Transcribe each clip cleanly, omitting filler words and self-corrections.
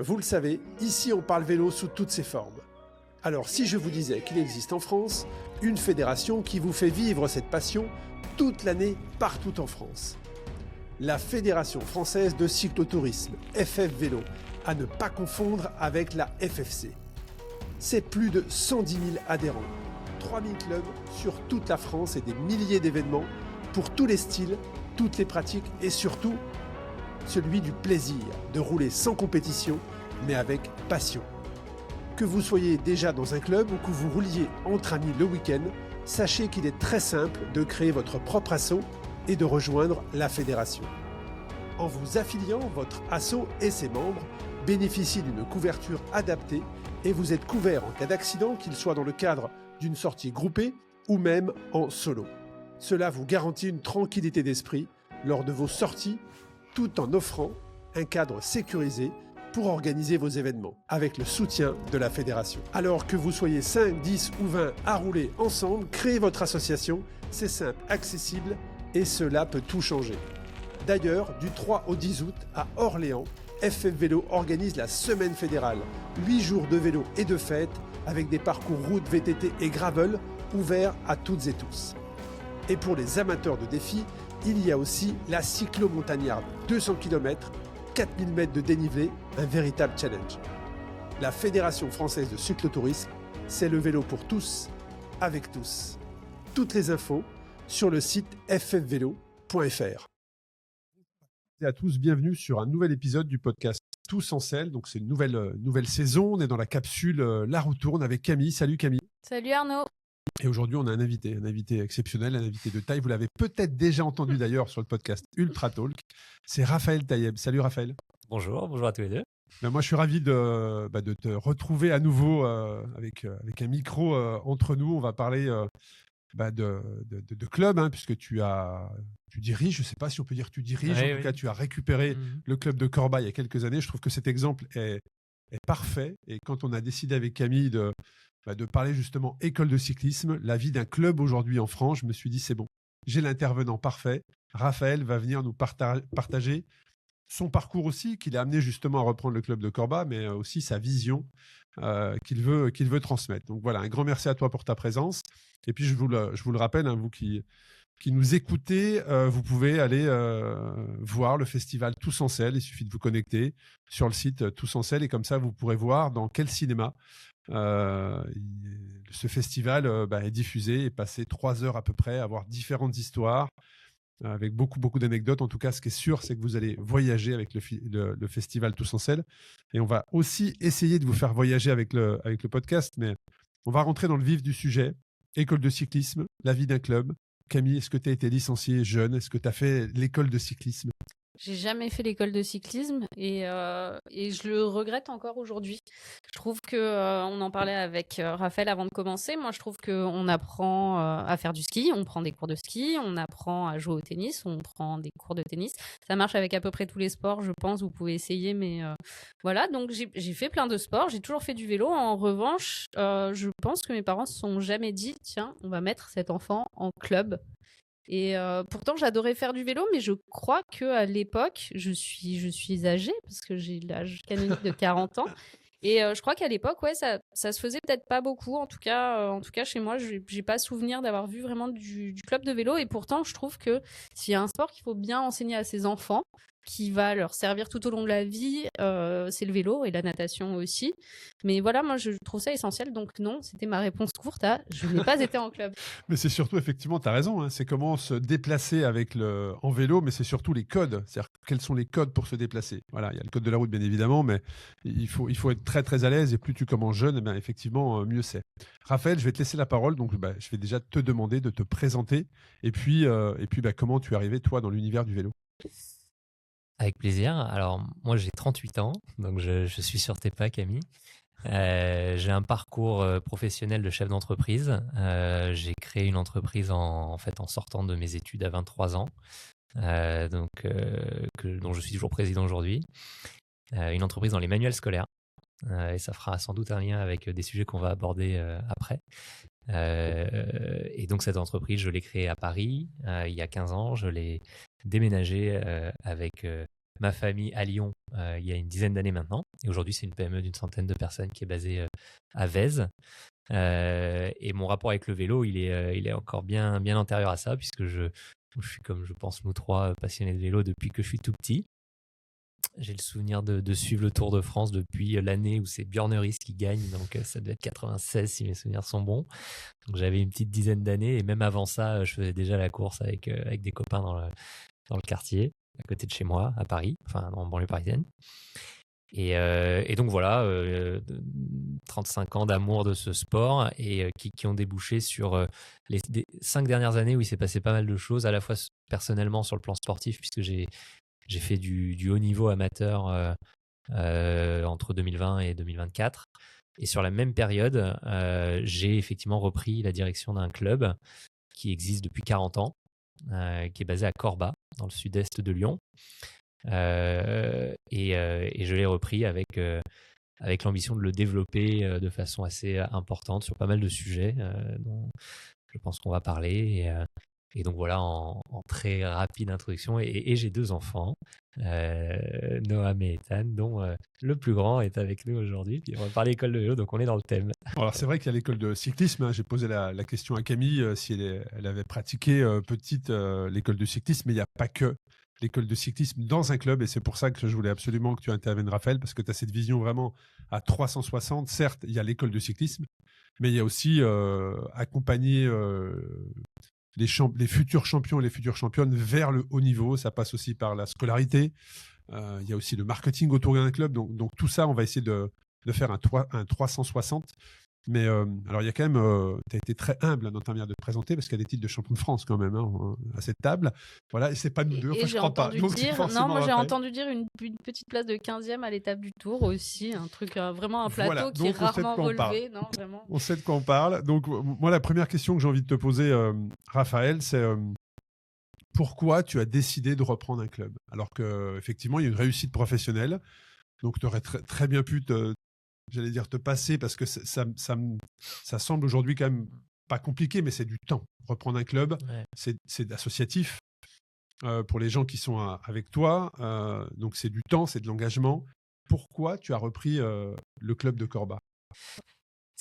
Vous le savez, ici on parle vélo sous toutes ses formes. Alors si je vous disais qu'il existe en France une fédération qui vous fait vivre cette passion toute l'année partout en France. La Fédération française de cyclotourisme, FF Vélo, à ne pas confondre avec la FFC. C'est plus de 110 000 adhérents, 3000 clubs sur toute la France et des milliers d'événements pour tous les styles, toutes les pratiques et surtout celui du plaisir de rouler sans compétition mais avec passion. Que vous soyez déjà dans un club ou que vous rouliez entre amis le week-end, sachez qu'il est très simple de créer votre propre asso et de rejoindre la fédération. En vous affiliant, votre asso et ses membres bénéficient d'une couverture adaptée et vous êtes couvert en cas d'accident, qu'il soit dans le cadre d'une sortie groupée ou même en solo. Cela vous garantit une tranquillité d'esprit lors de vos sorties, tout en offrant un cadre sécurisé pour organiser vos événements, avec le soutien de la fédération. Alors que vous soyez 5, 10 ou 20 à rouler ensemble, créez votre association, c'est simple, accessible et cela peut tout changer. D'ailleurs, du 3 au 10 août, à Orléans, FF Vélo organise la semaine fédérale, 8 jours de vélo et de fête, avec des parcours route, VTT et gravel ouverts à toutes et tous. Et pour les amateurs de défis, il y a aussi la cyclo-montagnarde, 200 km, 4000 mètres de dénivelé, un véritable challenge. La Fédération française de cyclotourisme, c'est le vélo pour tous, avec tous. Toutes les infos sur le site ffvélo.fr. Et à tous, bienvenue sur un nouvel épisode du podcast Tous en selle. Donc c'est une nouvelle saison, on est dans la capsule La Roue tourne avec Camille. Salut Camille. Salut Arnaud. Et aujourd'hui, on a un invité exceptionnel, un invité de taille. Vous l'avez peut-être déjà entendu d'ailleurs sur le podcast Ultra Talk. C'est Raphaël Taïeb. Salut Raphaël. Bonjour à tous les deux. Ben moi, je suis ravi de te retrouver à nouveau avec un micro entre nous. On va parler de club, hein, puisque tu diriges, je ne sais pas si on peut dire que tu diriges, en tout cas, tu as récupéré le club de Corba il y a quelques années. Je trouve que cet exemple est parfait. Et quand on a décidé avec Camille de parler justement école de cyclisme, la vie d'un club aujourd'hui en France, je me suis dit c'est bon, j'ai l'intervenant parfait. Raphaël va venir nous partager son parcours aussi, qu'il a amené justement à reprendre le club de Corba, mais aussi sa vision qu'il veut transmettre. Donc voilà, un grand merci à toi pour ta présence. Et puis je vous le rappelle, hein, vous qui nous écoutez, vous pouvez aller voir le festival Tous en selle. Il suffit de vous connecter sur le site Tous en selle et comme ça, vous pourrez voir dans quel cinéma ce festival est diffusé et passer 3 heures à peu près à voir différentes histoires avec beaucoup d'anecdotes. En tout cas, ce qui est sûr, c'est que vous allez voyager avec le festival Tous en selle. Et on va aussi essayer de vous faire voyager avec le podcast, mais on va rentrer dans le vif du sujet. École de cyclisme, la vie d'un club. Camille, est-ce que tu as été licenciée jeune? Est-ce que tu as fait l'école de cyclisme? J'ai jamais fait l'école de cyclisme et je le regrette encore aujourd'hui. Je trouve que on en parlait avec Raphaël avant de commencer. Moi, je trouve qu'on apprend à faire du ski, on prend des cours de ski, on apprend à jouer au tennis, on prend des cours de tennis. Ça marche avec à peu près tous les sports, je pense. Vous pouvez essayer, mais voilà. Donc j'ai fait plein de sports. J'ai toujours fait du vélo. En revanche, je pense que mes parents se sont jamais dit tiens, on va mettre cet enfant en club. Et pourtant, j'adorais faire du vélo, mais je crois qu'à l'époque, je suis âgée, parce que j'ai l'âge canonique de 40 ans. Et je crois qu'à l'époque, ouais, ça se faisait peut-être pas beaucoup. En tout cas, chez moi, j'ai pas souvenir d'avoir vu vraiment du club de vélo. Et pourtant, je trouve que s'il y a un sport qu'il faut bien enseigner à ses enfants, qui va leur servir tout au long de la vie, c'est le vélo et la natation aussi. Mais voilà, moi, je trouve ça essentiel. Donc non, c'était ma réponse courte à « je n'ai pas été en club ». Mais c'est surtout, effectivement, tu as raison, hein, c'est comment se déplacer en vélo, mais c'est surtout les codes. C'est-à-dire quels sont les codes pour se déplacer. Voilà, il y a le code de la route, bien évidemment, mais il faut être très, très à l'aise. Et plus tu commences jeune, eh bien, effectivement, mieux c'est. Raphaël, je vais te laisser la parole. Donc, je vais déjà te demander de te présenter. Et puis comment tu es arrivé, toi, dans l'univers du vélo? Avec plaisir. Alors, moi, j'ai 38 ans, donc je suis sur tes pas, Camille. J'ai un parcours professionnel de chef d'entreprise. J'ai créé une entreprise en sortant de mes études à 23 ans, dont je suis toujours président aujourd'hui. Une entreprise dans les manuels scolaires. Et ça fera sans doute un lien avec des sujets qu'on va aborder après. Et donc, cette entreprise, je l'ai créée à Paris il y a 15 ans. Je l'ai déménagée avec ma famille à Lyon il y a une dizaine d'années maintenant. Et aujourd'hui, c'est une PME d'une centaine de personnes qui est basée à Vèze. Et mon rapport avec le vélo, il est encore bien antérieur à ça, puisque je suis, comme je pense nous trois, passionnés de vélo depuis que je suis tout petit. J'ai le souvenir de suivre le Tour de France depuis l'année où c'est Björn Ries qui gagne, donc ça devait être 96 si mes souvenirs sont bons. Donc j'avais une petite dizaine d'années, et même avant ça, je faisais déjà la course avec des copains dans le quartier, à côté de chez moi, à Paris, enfin en banlieue parisienne. Et donc voilà, 35 ans d'amour de ce sport, et qui ont débouché sur les 5 dernières années où il s'est passé pas mal de choses, à la fois personnellement sur le plan sportif, puisque j'ai fait du haut niveau amateur entre 2020 et 2024. Et sur la même période, j'ai effectivement repris la direction d'un club qui existe depuis 40 ans, qui est basé à Corba, dans le sud-est de Lyon. Et je l'ai repris avec l'ambition de le développer de façon assez importante sur pas mal de sujets dont je pense qu'on va parler. Et donc voilà, en très rapide introduction. Et j'ai 2 enfants, Noam et Ethan, dont le plus grand est avec nous aujourd'hui. Puis on va parler école de vélo, donc on est dans le thème. Alors c'est vrai qu'il y a l'école de cyclisme, hein. J'ai posé la question à Camille si elle avait pratiqué petite l'école de cyclisme, mais il n'y a pas que l'école de cyclisme dans un club, et c'est pour ça que je voulais absolument que tu interviennes, Raphaël, parce que tu as cette vision vraiment à 360. Certes, il y a l'école de cyclisme, mais il y a aussi accompagner les futurs champions et les futures championnes vers le haut niveau. Ça passe aussi par la scolarité. Il y a aussi le marketing autour d'un club. Donc tout ça, on va essayer de faire un 360. Mais alors, il y a quand même, tu as été très humble dans ta manière de te présenter, parce qu'il y a des titres de champion de France quand même, hein, à cette table. Voilà, et c'est pas nous deux. Enfin, Et je crois pas. Donc, j'ai Raphaël. entendu dire une petite place de 15e à l'étape du Tour aussi, un truc, vraiment un plateau Voilà, qui est donc on sait de rarement quoi on parle. relevé. Non, vraiment. On sait de quoi on parle. Donc, moi, la première question que j'ai envie de te poser, Raphaël, c'est pourquoi tu as décidé de reprendre un club? Alors qu'effectivement, il y a une réussite professionnelle. Donc, tu aurais très bien pu j'allais dire te passer, parce que ça semble aujourd'hui quand même pas compliqué, mais c'est du temps. Reprendre un club, Ouais. c'est associatif pour les gens qui sont avec toi. Donc, c'est du temps, c'est de l'engagement. Pourquoi tu as repris le club de Corba?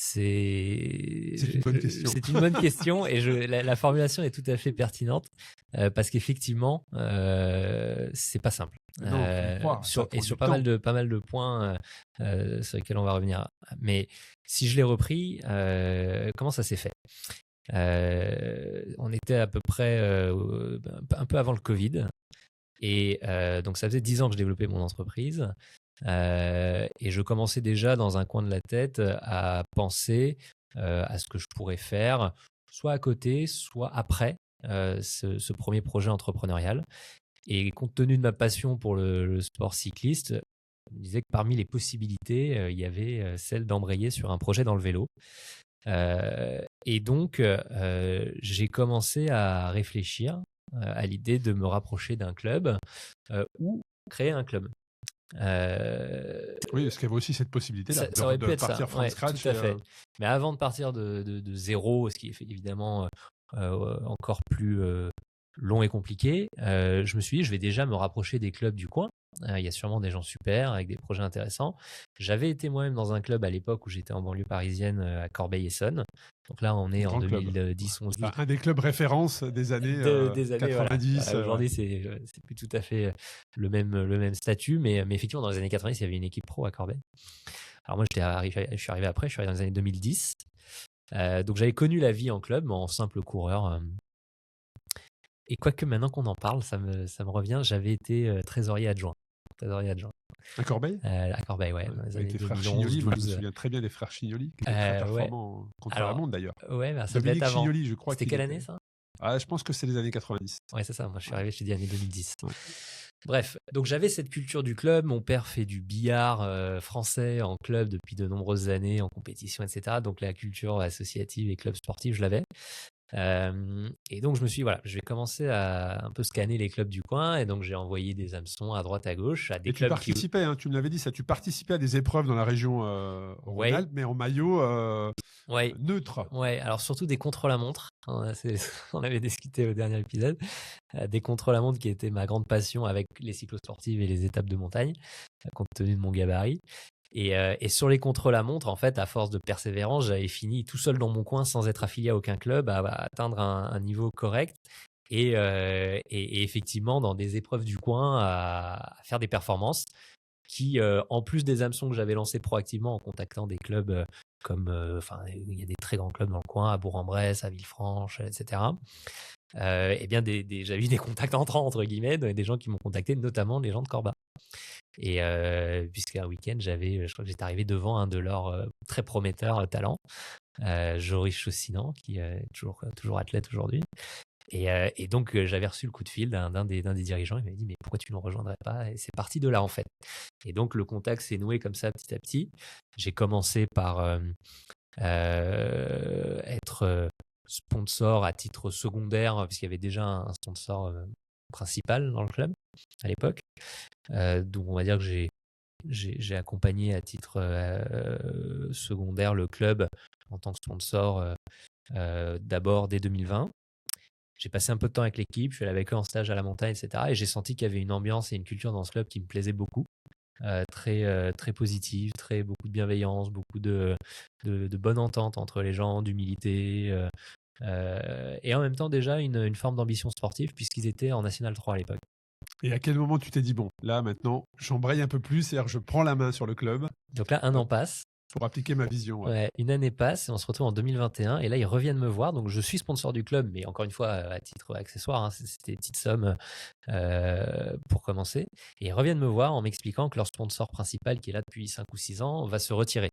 C'est une bonne question. C'est une bonne question, et la formulation est tout à fait pertinente, parce qu'effectivement, c'est pas simple. Non, faut y croire, sur ça prend pas mal du de points sur lesquels on va revenir. Mais si je l'ai repris, comment ça s'est fait? On était à peu près un peu avant le Covid, et donc ça faisait 10 ans que je développais mon entreprise. Et je commençais déjà dans un coin de la tête à penser à ce que je pourrais faire, soit à côté, soit après ce premier projet entrepreneurial. Et compte tenu de ma passion pour le sport cycliste, je me disais que parmi les possibilités, il y avait celle d'embrayer sur un projet dans le vélo. Et donc, j'ai commencé à réfléchir à l'idée de me rapprocher d'un club ou créer un club. Oui, parce qu'il y avait aussi cette possibilité-là Ça aurait pu être partir ça, from ouais, scratch. tout à fait. Mais avant de partir de zéro, ce qui est évidemment encore plus long et compliqué, je me suis dit, je vais déjà me rapprocher des clubs du coin. Il y a sûrement des gens super, avec des projets intéressants. J'avais été moi-même dans un club à l'époque où j'étais en banlieue parisienne, à Corbeil-Essonnes. Donc là, on est en 2010, 11, 12. Un des clubs références des années, des années 90. Voilà. Aujourd'hui, c'est plus tout à fait le même statut, mais effectivement, dans les années 90, il y avait une équipe pro à Corbeil. Alors moi, je suis arrivé après, je suis arrivé dans les années 2010. Donc j'avais connu la vie en club, mais en simple coureur. Et quoique maintenant qu'on en parle, ça me revient, j'avais été trésorier adjoint. À Corbeil À Corbeil, ouais. Dans les années avec les frères 2011, Chignoli. Moi, je me 12. souviens très bien des frères Chignoli, qui étaient très performants contre la montre d'ailleurs. Ouais, bah, ça devait Dominique être avant. Chignoli, je crois. C'était quelle année ça? Je pense que c'est les années 90. Ouais, c'est ça. Moi, je suis arrivé, je t'ai dit, année 2010. Ouais. Bref, donc j'avais cette culture du club. Mon père fait du billard français en club depuis de nombreuses années, en compétition, etc. Donc la culture associative et club sportif, je l'avais. Et donc je me suis dit, voilà, je vais commencer à un peu scanner les clubs du coin, et donc j'ai envoyé des hameçons à droite à gauche à des Et tu clubs qui, participais, hein, tu me l'avais dit ça, tu participais à des épreuves dans la région ouais, Rhône-Alpes, mais en maillot ouais, neutre. ouais, alors surtout des contre-la-montre, hein, on avait discuté au dernier épisode, des contre-la-montre qui étaient ma grande passion avec les cyclosportives et les étapes de montagne, compte tenu de mon gabarit. Et sur les contre-la-montre, en fait, à force de persévérance, j'avais fini tout seul dans mon coin sans être affilié à aucun club, à atteindre un niveau correct. Et effectivement, dans des épreuves du coin, à faire des performances qui, en plus des hameçons que j'avais lancés proactivement en contactant des clubs comme, enfin, il y a des très grands clubs dans le coin, à Bourg-en-Bresse, à Villefranche, etc. Eh bien, j'avais eu des contacts entrants, entre guillemets, des gens qui m'ont contacté, notamment les gens de Corba. Et puisqu'un week-end, je crois que j'étais arrivé devant un de leurs très prometteurs talents, Joris Chaussinan, qui est toujours athlète aujourd'hui. Et donc, j'avais reçu le coup de fil d'un des dirigeants. Il m'a dit, mais pourquoi tu ne nous rejoindrais pas? Et c'est parti de là, en fait. Et donc, le contact s'est noué comme ça, petit à petit. J'ai commencé par être sponsor à titre secondaire, parce qu'il y avait déjà un sponsor principal dans le club à l'époque. Donc, on va dire que j'ai accompagné à titre secondaire le club en tant que sponsor d'abord dès 2020. J'ai passé un peu de temps avec l'équipe, je suis allé avec eux en stage à la montagne, etc. Et j'ai senti qu'il y avait une ambiance et une culture dans ce club qui me plaisait beaucoup. Très positive, beaucoup de bienveillance, beaucoup de bonne entente entre les gens, d'humilité. Et en même temps, déjà, une forme d'ambition sportive, puisqu'ils étaient en National 3 à l'époque. Et à quel moment tu t'es dit, bon, là maintenant, j'embraye un peu plus, c'est-à-dire je prends la main sur le club Donc là, un an passe. pour appliquer ma vision. Ouais. Ouais, une année passe et on se retrouve en 2021. Et là, ils reviennent me voir. Donc, je suis sponsor du club, mais encore une fois, à titre accessoire, hein, c'était des petites sommes pour commencer. Et ils reviennent me voir en m'expliquant que leur sponsor principal, qui est là depuis 5 ou 6 ans, va se retirer.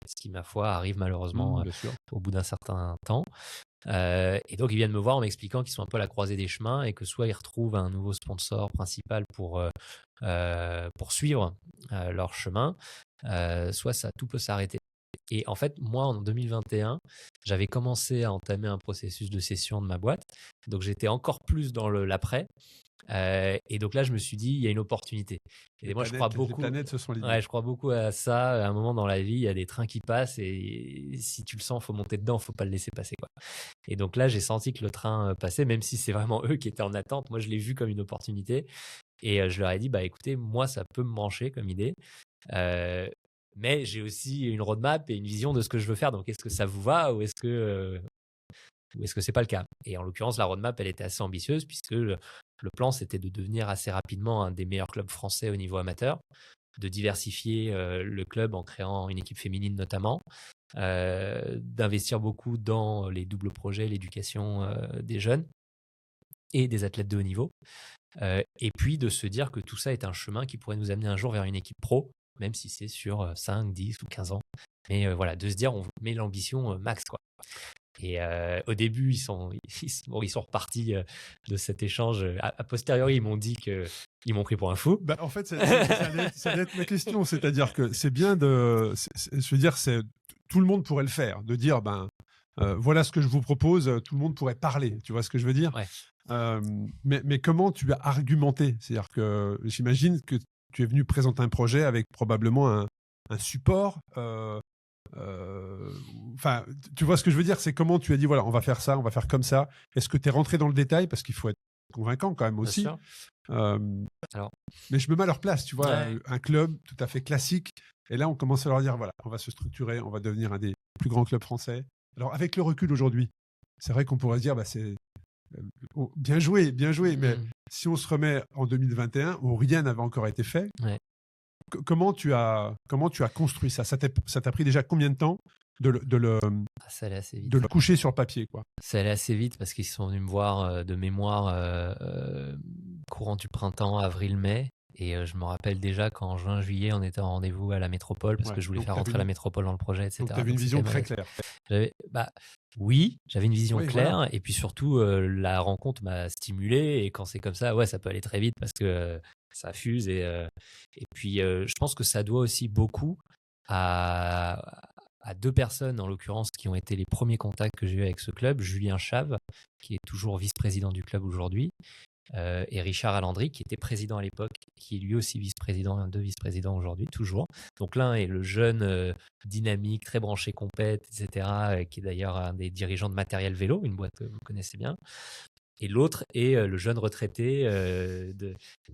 Ce qui, ma foi, arrive malheureusement Bien sûr. au bout d'un certain temps. Et donc, ils viennent me voir en m'expliquant qu'ils sont un peu à la croisée des chemins et que soit ils retrouvent un nouveau sponsor principal pour suivre leur chemin, soit tout peut s'arrêter. Et en fait, moi, en 2021, j'avais commencé à entamer un processus de cession de ma boîte. Donc, j'étais encore plus dans l'après. Et donc là, je me suis dit, il y a une opportunité. Et moi, je crois Les beaucoup. planètes se sont alignées. Ouais, je crois beaucoup à ça. À un moment dans la vie, il y a des trains qui passent et si tu le sens, il faut monter dedans, il ne faut pas le laisser passer, quoi. Et donc là, j'ai senti que le train passait, même si c'est vraiment eux qui étaient en attente. Moi, je l'ai vu comme une opportunité. Et je leur ai dit, bah écoutez, moi, ça peut me brancher comme idée. Mais j'ai aussi une roadmap et une vision de ce que je veux faire. Donc, est-ce que ça vous va ou est-ce que c'est pas le cas? Et en l'occurrence, la roadmap, elle était assez ambitieuse puisque le plan, c'était de devenir assez rapidement un des meilleurs clubs français au niveau amateur, de diversifier le club en créant une équipe féminine notamment, d'investir beaucoup dans les doubles projets, l'éducation des jeunes et des athlètes de haut niveau. Et puis de se dire que tout ça est un chemin qui pourrait nous amener un jour vers une équipe pro, même si c'est sur 5, 10 ou 15 ans. Mais voilà, de se dire, on met l'ambition max, quoi. Et au début, ils sont repartis de cet échange. A posteriori, ils m'ont dit qu'ils m'ont pris pour un fou. Bah, en fait, ça allait être ma question. C'est-à-dire que c'est bien de. Je veux dire, tout le monde pourrait le faire. De dire, voilà ce que je vous propose, tout le monde pourrait parler. Tu vois ce que je veux dire? Ouais. Mais comment tu as argumenté? C'est-à-dire que j'imagine que tu es venu présenter un projet avec probablement un support. Enfin, tu vois ce que je veux dire? C'est comment tu as dit, voilà, on va faire ça, on va faire comme ça. Est-ce que tu es rentré dans le détail? Parce qu'il faut être convaincant quand même aussi. Bien sûr. Alors, mais je me mets à leur place, tu vois, ouais. un club tout à fait classique. Et là, on commence à leur dire, voilà, on va se structurer, on va devenir un des plus grands clubs français. Alors, avec le recul aujourd'hui, c'est vrai qu'on pourrait se dire, c'est bien joué, mais si on se remet en 2021, où rien n'avait encore été fait, ouais. Comment tu as construit ça? Ça t'a pris déjà combien de temps Ça allait assez vite. de le coucher sur le papier, quoi? Ça allait assez vite parce qu'ils sont venus me voir de mémoire courant du printemps, avril-mai. Et je me rappelle déjà qu'en juin, juillet, on était en rendez-vous à la métropole parce que je voulais faire rentrer la métropole dans le projet, etc. Donc, tu avais une vision très claire. Oui, j'avais une vision claire. Voilà. Et puis surtout, la rencontre m'a stimulé. Et quand c'est comme ça, ouais, ça peut aller très vite parce que ça fuse. Et puis, je pense que ça doit aussi beaucoup à à 2 personnes, en l'occurrence, qui ont été les premiers contacts que j'ai eu avec ce club. Julien Chave, qui est toujours vice-président du club aujourd'hui, et Richard Alandry, qui était président à l'époque, qui est lui aussi vice-président, un 2 vice-présidents aujourd'hui, toujours. Donc l'un est le jeune dynamique, très branché compète, etc., qui est d'ailleurs un des dirigeants de Matériel Vélo, une boîte que vous connaissez bien. Et l'autre est le jeune retraité,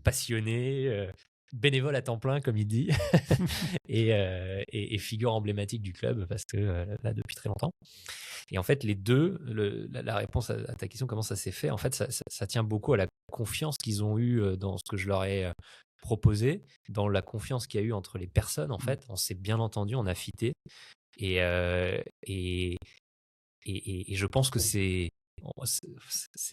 passionné, bénévole à temps plein, comme il dit, et figure emblématique du club, parce que là, depuis très longtemps. Et en fait, les deux, la réponse à ta question, comment ça s'est fait, en fait, ça tient beaucoup à la confiance qu'ils ont eue dans ce que je leur ai proposé, dans la confiance qu'il y a eu entre les personnes, en fait. On s'est bien entendu, on a fité. Et je pense que c'est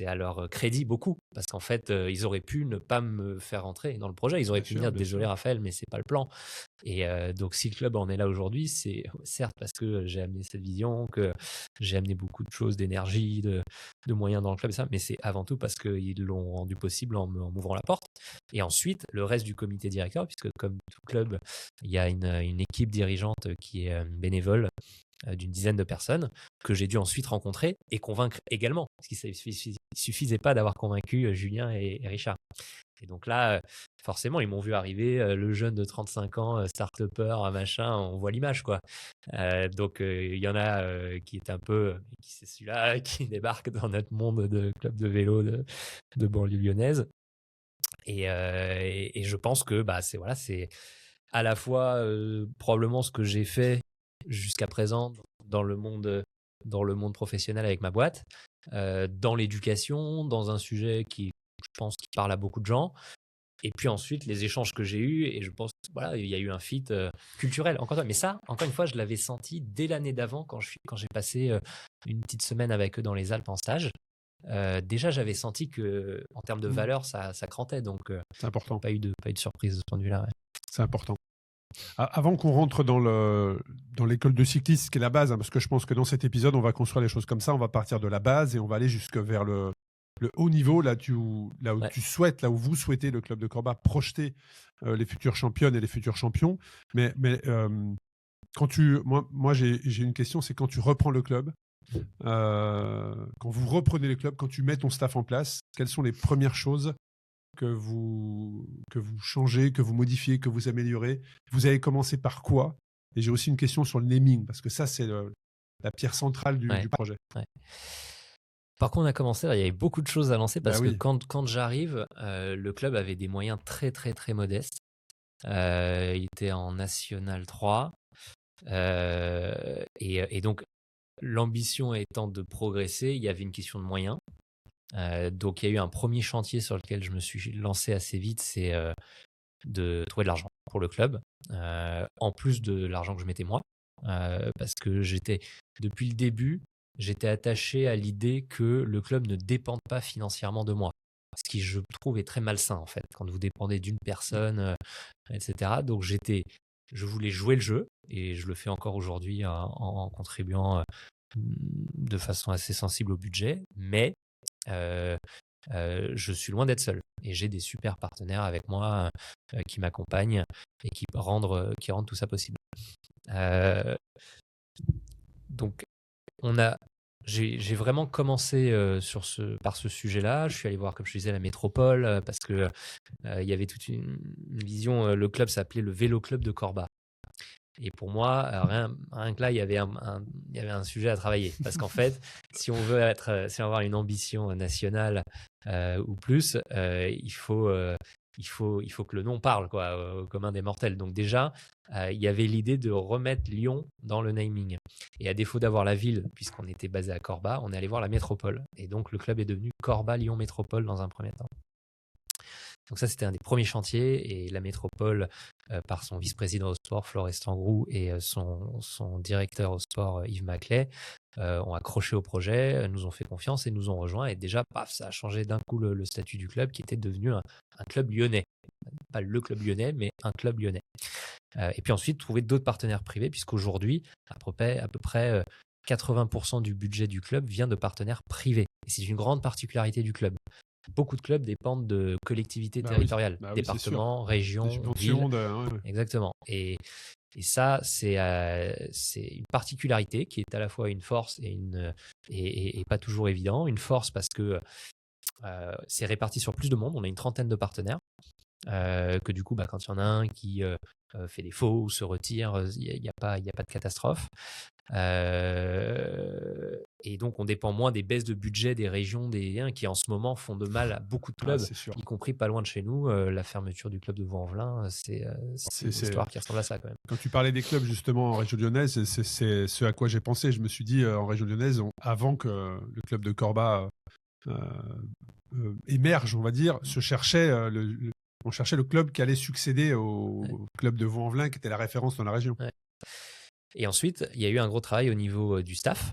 à leur crédit beaucoup, parce qu'en fait, ils auraient pu ne pas me faire rentrer dans le projet. Ils auraient pu me dire désolé Raphaël, mais c'est pas le plan. Et donc si le club en est là aujourd'hui, c'est certes parce que j'ai amené cette vision, que j'ai amené beaucoup de choses, d'énergie, de moyens dans le club, et ça, mais c'est avant tout parce qu'ils l'ont rendu possible en m'ouvrant la porte. Et ensuite, le reste du comité directeur, puisque comme tout club, il y a une équipe dirigeante qui est bénévole, d'une dizaine de personnes que j'ai dû ensuite rencontrer et convaincre également, parce qu'il ne suffisait pas d'avoir convaincu Julien et Richard. Et donc là, forcément, ils m'ont vu arriver, le jeune de 35 ans, start-upper, machin, on voit l'image, quoi. Donc, il y en a qui est un peu, qui c'est celui-là qui débarque dans notre monde de club de vélo de banlieue lyonnaise. Et je pense que c'est à la fois probablement ce que j'ai fait jusqu'à présent dans le monde professionnel avec ma boîte, dans l'éducation, dans un sujet qui, je pense, qui parle à beaucoup de gens. Et puis ensuite, les échanges que j'ai eus, et je pense il y a eu un fit culturel. Mais ça, encore une fois, je l'avais senti dès l'année d'avant quand j'ai passé une petite semaine avec eux dans les Alpes en stage. Déjà, j'avais senti que en termes de valeur, ça crantait. Donc, c'est important. Pas eu de surprise de ce point de vue-là. Ouais. C'est important. Avant qu'on rentre dans l'école de cyclisme, qui est la base, parce que je pense que dans cet épisode, on va construire les choses comme ça. On va partir de la base et on va aller jusque vers le haut niveau, là où vous souhaitez, le club de Corba, projeter les futures championnes et les futurs champions. Mais moi j'ai une question, c'est quand tu reprends le club, quand vous reprenez le club, quand tu mets ton staff en place, quelles sont les premières choses que vous changez, que vous modifiez, que vous améliorez? Vous avez commencé par quoi? Et j'ai aussi une question sur le naming, parce que ça, c'est la pierre centrale du projet. Ouais. Par contre, on a commencé, il y avait beaucoup de choses à lancer, parce que quand j'arrive, le club avait des moyens très, très, très modestes. Il était en National 3. Et donc, l'ambition étant de progresser, il y avait une question de moyens. Donc, il y a eu un premier chantier sur lequel je me suis lancé assez vite, c'est de trouver de l'argent pour le club, en plus de l'argent que je mettais moi, parce que depuis le début, j'étais attaché à l'idée que le club ne dépende pas financièrement de moi. Ce qui, je trouve, est très malsain, en fait, quand vous dépendez d'une personne, etc. Donc, je voulais jouer le jeu, et je le fais encore aujourd'hui en contribuant de façon assez sensible au budget, mais je suis loin d'être seul, et j'ai des super partenaires avec moi qui m'accompagnent et qui rendent tout ça possible. Donc, j'ai vraiment commencé par ce sujet-là. Je suis allé voir, comme je disais, la métropole, parce que il y avait toute une vision. Le club s'appelait le Vélo Club de Corba. Et pour moi, rien que là, il y avait un sujet à travailler. Parce qu'en fait, si on veut avoir une ambition nationale ou plus, il faut que le nom parle, quoi, au commun des mortels. Donc déjà, il y avait l'idée de remettre Lyon dans le naming. Et à défaut d'avoir la ville, puisqu'on était basé à Corba, on est allé voir la métropole. Et donc, le club est devenu Corba Lyon Métropole dans un premier temps. Donc ça, c'était un des premiers chantiers, et la métropole, par son vice-président au sport, Florest Tangrou, et son directeur au sport, Yves Maclay, ont accroché au projet, nous ont fait confiance et nous ont rejoints. Et déjà, paf, ça a changé d'un coup le statut du club, qui était devenu un club lyonnais. Pas le club lyonnais, mais un club lyonnais. Et puis ensuite, trouver d'autres partenaires privés, puisqu'aujourd'hui, à peu près 80% du budget du club vient de partenaires privés. Et c'est une grande particularité du club. Beaucoup de clubs dépendent de collectivités territoriales, départements, régions, villes. Exactement. Et Et ça, c'est une particularité qui est à la fois une force et pas toujours évident. Une force parce que c'est réparti sur plus de monde. On a une trentaine de partenaires. Que du coup, quand il y en a un qui fait des faux ou se retire, il n'y a pas de catastrophe. Et donc, on dépend moins des baisses de budget des régions qui en ce moment font de mal à beaucoup de clubs, y compris pas loin de chez nous. La fermeture du club de Vaux-en-Velin, c'est une histoire qui ressemble à ça quand même. Quand tu parlais des clubs justement en région lyonnaise, c'est ce à quoi j'ai pensé. Je me suis dit en région lyonnaise, avant que le club de Corba émerge, on va dire, on cherchait le club qui allait succéder au club de Vaux-en-Velin, qui était la référence dans la région. Ouais. Et ensuite, il y a eu un gros travail au niveau du staff.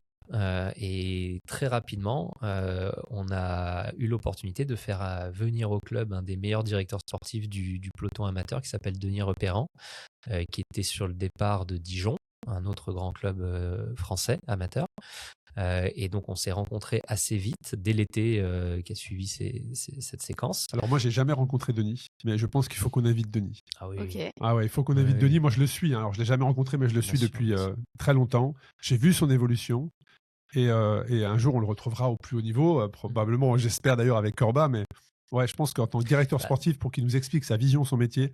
Et très rapidement, on a eu l'opportunité de faire venir au club un des meilleurs directeurs sportifs du peloton amateur qui s'appelle Denis Repérant, qui était sur le départ de Dijon, un autre grand club français amateur. Et donc, on s'est rencontrés assez vite, dès l'été qui a suivi cette séquence. Alors, moi, j'ai jamais rencontré Denis, mais je pense qu'il faut qu'on invite Denis. Ah oui. Ok. Ah ouais, il faut qu'on invite Denis. Moi, je le suis. Alors, je l'ai jamais rencontré, mais je le suis depuis très longtemps. J'ai vu son évolution. Et un jour, on le retrouvera au plus haut niveau, probablement, j'espère d'ailleurs, avec Corba. Mais ouais, je pense qu'en tant que directeur sportif, pour qu'il nous explique sa vision, son métier,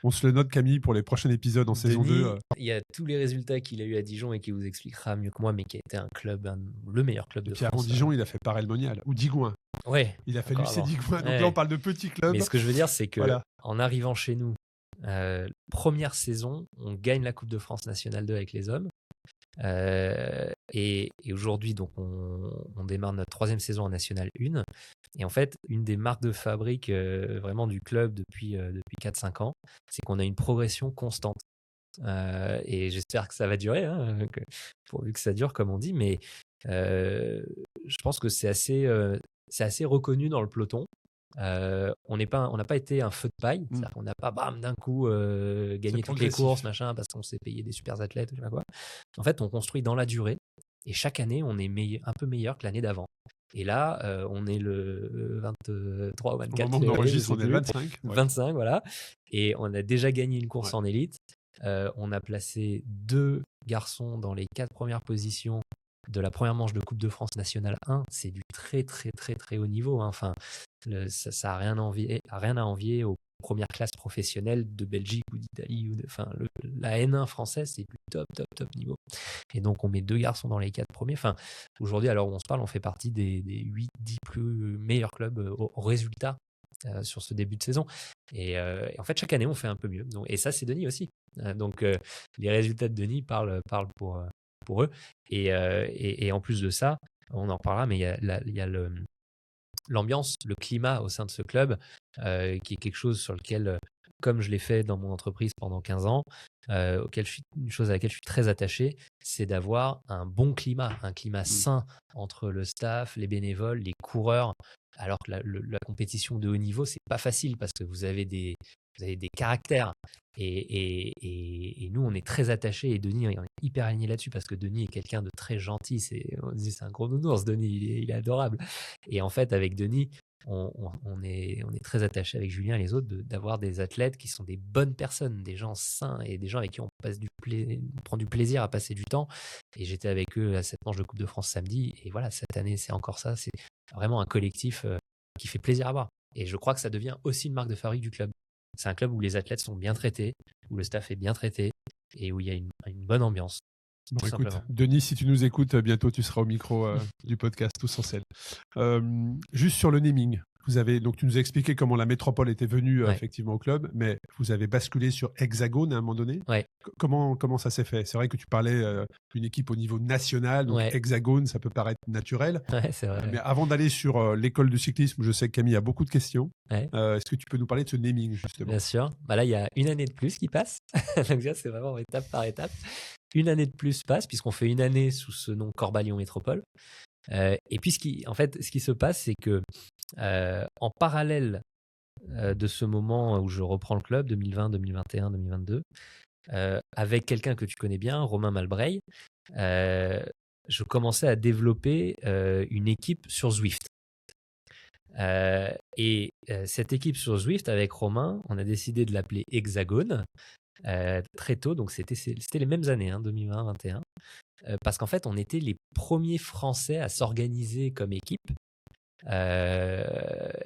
on se le note, Camille, pour les prochains épisodes en saison 2. Il y a tous les résultats qu'il a eu à Dijon et qui vous expliquera mieux que moi, mais qui a été un club, le meilleur club de France. Et puis avant Dijon, il a fait Paray-le-Monial, ou Digoin. Ouais. Il a fait l'UC Digoin. Donc là, on parle de petits clubs. Mais ce que je veux dire, c'est que en arrivant chez nous, première saison, on gagne la Coupe de France Nationale 2 avec les hommes. Et aujourd'hui, donc on démarre notre 3e saison en National 1. Et en fait, une des marques de fabrique vraiment du club depuis 4-5 ans, c'est qu'on a une progression constante. Et j'espère que ça va durer, pourvu que ça dure, comme on dit. Mais je pense que c'est assez reconnu dans le peloton. On n'a pas été un feu de paille, c'est-à-dire qu'on n'a pas d'un coup gagné toutes les courses, machin, parce qu'on s'est payé des super athlètes, je sais pas quoi. En fait, on construit dans la durée et chaque année, on est un peu meilleur que l'année d'avant. Et là, on est le 23 ou 24. Au moment où on enregistre, on est le 25. 25, voilà. Et on a déjà gagné une course en élite. On a placé 2 garçons dans les 4 premières positions de la première manche de Coupe de France Nationale 1. C'est du très, très, très, très haut niveau. Enfin, ça n'a rien à envier aux premières classes professionnelles de Belgique ou d'Italie. La N1 française, c'est du top, top, top niveau. Et donc, on met 2 garçons dans les 4 premiers. Enfin, aujourd'hui, à l'heure où on se parle, on fait partie des 8-10 plus meilleurs clubs au résultat sur ce début de saison. Et en fait, chaque année, on fait un peu mieux. Et ça, c'est Denis aussi. Donc, les résultats de Denis parlent pour eux. Et en plus de ça, on en reparlera, mais il y a l'ambiance, le climat au sein de ce club, qui est quelque chose sur lequel, comme je l'ai fait dans mon entreprise pendant 15 ans, une chose à laquelle je suis très attaché, c'est d'avoir un bon climat, un climat sain entre le staff, les bénévoles, les coureurs. Alors que la compétition de haut niveau, c'est pas facile parce que vous avez des caractères. Et nous, on est très attachés. Et Denis, on est hyper aligné là-dessus parce que Denis est quelqu'un de très gentil. On dit c'est un gros nounours, Denis, il est adorable. Et en fait, avec Denis, on est très attachés avec Julien et les autres d'avoir des athlètes qui sont des bonnes personnes, des gens sains et des gens avec qui on prend du plaisir à passer du temps. Et j'étais avec eux à cette manche de Coupe de France samedi. Et voilà, cette année, c'est encore ça. C'est vraiment un collectif qui fait plaisir à voir. Et je crois que ça devient aussi une marque de fabrique du club. C'est un club où les athlètes sont bien traités, où le staff est bien traité et où il y a une bonne ambiance. Bon, écoute, Denis, si tu nous écoutes, bientôt tu seras au micro du podcast Tous en selle. Juste sur le naming, donc tu nous as expliqué comment la métropole était venue effectivement au club, mais vous avez basculé sur Hexagone à un moment donné. Ouais. Comment ça s'est fait? C'est vrai que tu parlais d'une équipe au niveau national, donc Hexagone, ça peut paraître naturel. Ouais, c'est vrai. Mais avant d'aller sur l'école de cyclisme, je sais que Camille a beaucoup de questions. Ouais. Est-ce que tu peux nous parler de ce naming justement? Bien sûr. Là, il y a une année de plus qui passe. Donc ça, c'est vraiment étape par étape. Une année de plus passe puisqu'on fait une année sous ce nom Corba Lyon Métropole. Et puis, ce qui se passe, c'est que en parallèle de ce moment où je reprends le club, 2020, 2021, 2022, avec quelqu'un que tu connais bien, Romain Malbreil, je commençais à développer une équipe sur Zwift. Et cette équipe sur Zwift, avec Romain, on a décidé de l'appeler Hexagone. très tôt. Donc, c'était les mêmes années, 2020-2021. Parce qu'en fait, on était les premiers Français à s'organiser comme équipe.